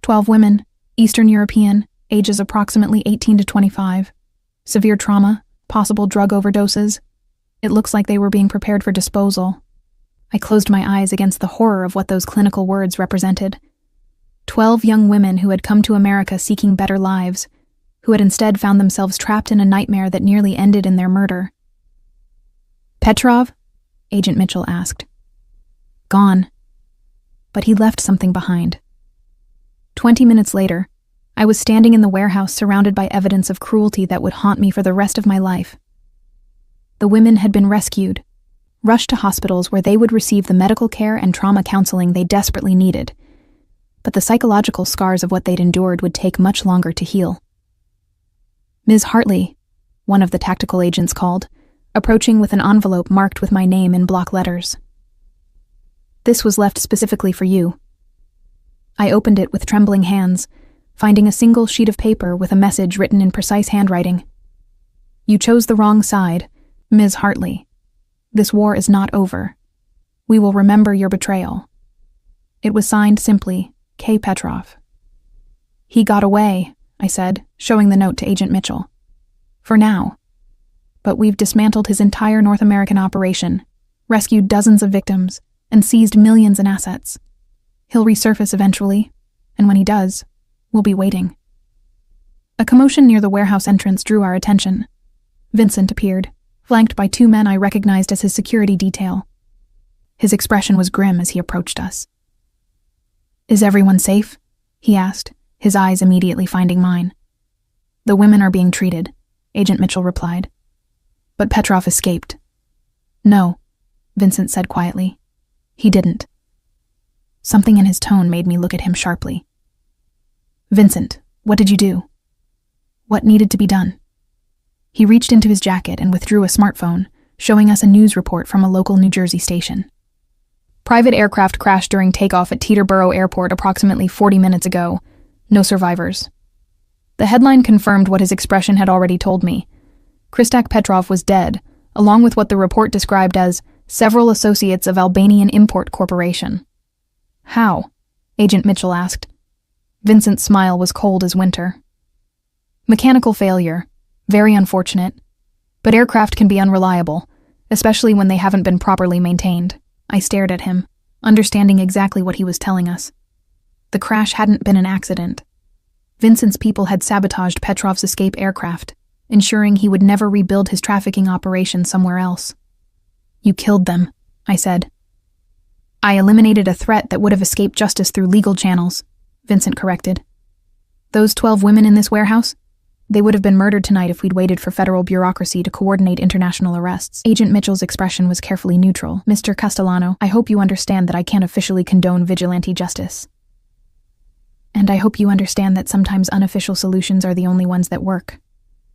12 women, Eastern European, ages approximately 18 to 25. Severe trauma, possible drug overdoses. It looks like they were being prepared for disposal. I closed my eyes against the horror of what those clinical words represented. 12 young women who had come to America seeking better lives, who had instead found themselves trapped in a nightmare that nearly ended in their murder. "Petrov?" Agent Mitchell asked. "Gone." But he left something behind. 20 minutes later, I was standing in the warehouse surrounded by evidence of cruelty that would haunt me for the rest of my life. The women had been rescued, rushed to hospitals where they would receive the medical care and trauma counseling they desperately needed, but the psychological scars of what they'd endured would take much longer to heal. "Ms. Hartley," one of the tactical agents called, approaching with an envelope marked with my name in block letters. "This was left specifically for you." I opened it with trembling hands, finding a single sheet of paper with a message written in precise handwriting. "You chose the wrong side, Ms. Hartley. This war is not over. We will remember your betrayal." It was signed simply, K. Petrov. "He got away," I said, showing the note to Agent Mitchell. "For now. But we've dismantled his entire North American operation, rescued dozens of victims, and seized millions in assets. He'll resurface eventually, and when he does, we'll be waiting." A commotion near the warehouse entrance drew our attention. Vincent appeared, flanked by 2 men I recognized as his security detail. His expression was grim as he approached us. "Is everyone safe?" he asked, his eyes immediately finding mine. "The women are being treated," Agent Mitchell replied. "But Petrov escaped." "No," Vincent said quietly. "He didn't." Something in his tone made me look at him sharply. "Vincent, what did you do? What needed to be done?" He reached into his jacket and withdrew a smartphone, showing us a news report from a local New Jersey station. "Private aircraft crashed during takeoff at Teterboro Airport approximately 40 minutes ago. No survivors." The headline confirmed what his expression had already told me. Kristak Petrov was dead, along with what the report described as several associates of Albanian Import Corporation. "How?" Agent Mitchell asked. Vincent's smile was cold as winter. "Mechanical failure. Very unfortunate. But aircraft can be unreliable, especially when they haven't been properly maintained." I stared at him, understanding exactly what he was telling us. The crash hadn't been an accident. Vincent's people had sabotaged Petrov's escape aircraft, ensuring he would never rebuild his trafficking operation somewhere else. "You killed them," I said. "I eliminated a threat that would have escaped justice through legal channels," Vincent corrected. "Those 12 women in this warehouse? They would have been murdered tonight if we'd waited for federal bureaucracy to coordinate international arrests." Agent Mitchell's expression was carefully neutral. "Mr. Castellano, I hope you understand that I can't officially condone vigilante justice. And I hope you understand that sometimes unofficial solutions are the only ones that work,"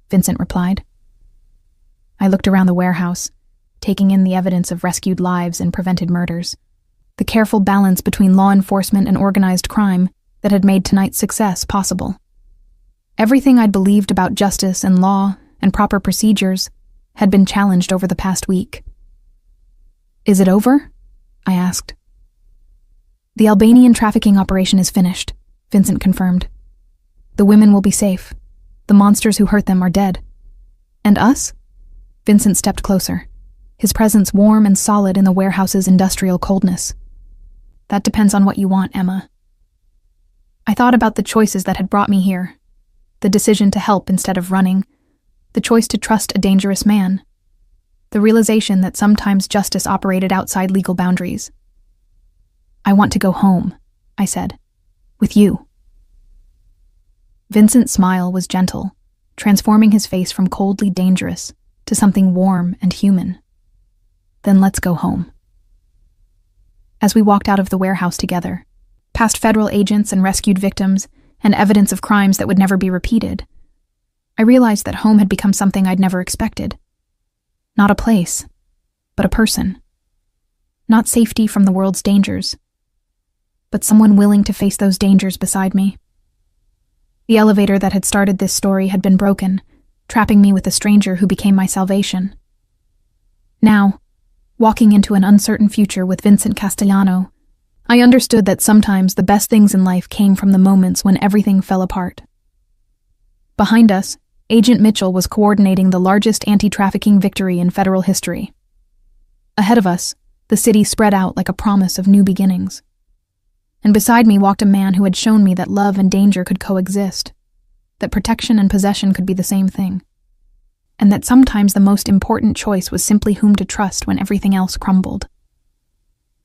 Vincent replied. I looked around the warehouse, taking in the evidence of rescued lives and prevented murders. The careful balance between law enforcement and organized crime that had made tonight's success possible. Everything I'd believed about justice and law and proper procedures had been challenged over the past week. "Is it over?" I asked. "The Albanian trafficking operation is finished," Vincent confirmed. "The women will be safe. The monsters who hurt them are dead. And us?" Vincent stepped closer, his presence warm and solid in the warehouse's industrial coldness. "That depends on what you want, Emma." I thought about the choices that had brought me here. The decision to help instead of running, the choice to trust a dangerous man, the realization that sometimes justice operated outside legal boundaries. "I want to go home," I said, "with you." Vincent's smile was gentle, transforming his face from coldly dangerous to something warm and human. "Then let's go home." As we walked out of the warehouse together, past federal agents and rescued victims, and evidence of crimes that would never be repeated, I realized that home had become something I'd never expected. Not a place, but a person. Not safety from the world's dangers, but someone willing to face those dangers beside me. The elevator that had started this story had been broken, trapping me with a stranger who became my salvation. Now, walking into an uncertain future with Vincent Castellano, I understood that sometimes the best things in life came from the moments when everything fell apart. Behind us, Agent Mitchell was coordinating the largest anti-trafficking victory in federal history. Ahead of us, the city spread out like a promise of new beginnings. And beside me walked a man who had shown me that love and danger could coexist, that protection and possession could be the same thing, and that sometimes the most important choice was simply whom to trust when everything else crumbled.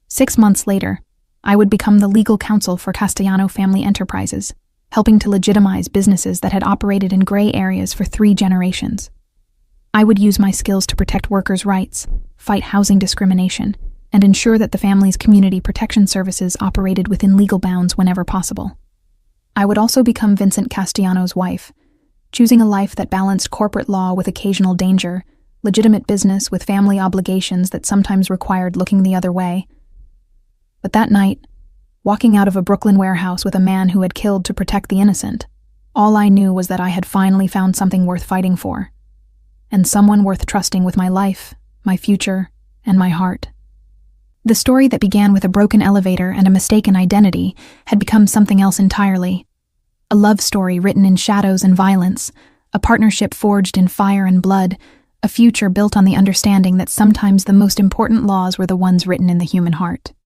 6 months later, I would become the legal counsel for Castellano Family Enterprises, helping to legitimize businesses that had operated in gray areas for 3 generations. I would use my skills to protect workers' rights, fight housing discrimination, and ensure that the family's community protection services operated within legal bounds whenever possible. I would also become Vincent Castellano's wife, choosing a life that balanced corporate law with occasional danger, legitimate business with family obligations that sometimes required looking the other way. But that night, walking out of a Brooklyn warehouse with a man who had killed to protect the innocent, all I knew was that I had finally found something worth fighting for, and someone worth trusting with my life, my future, and my heart. The story that began with a broken elevator and a mistaken identity had become something else entirely. A love story written in shadows and violence, a partnership forged in fire and blood, a future built on the understanding that sometimes the most important laws were the ones written in the human heart.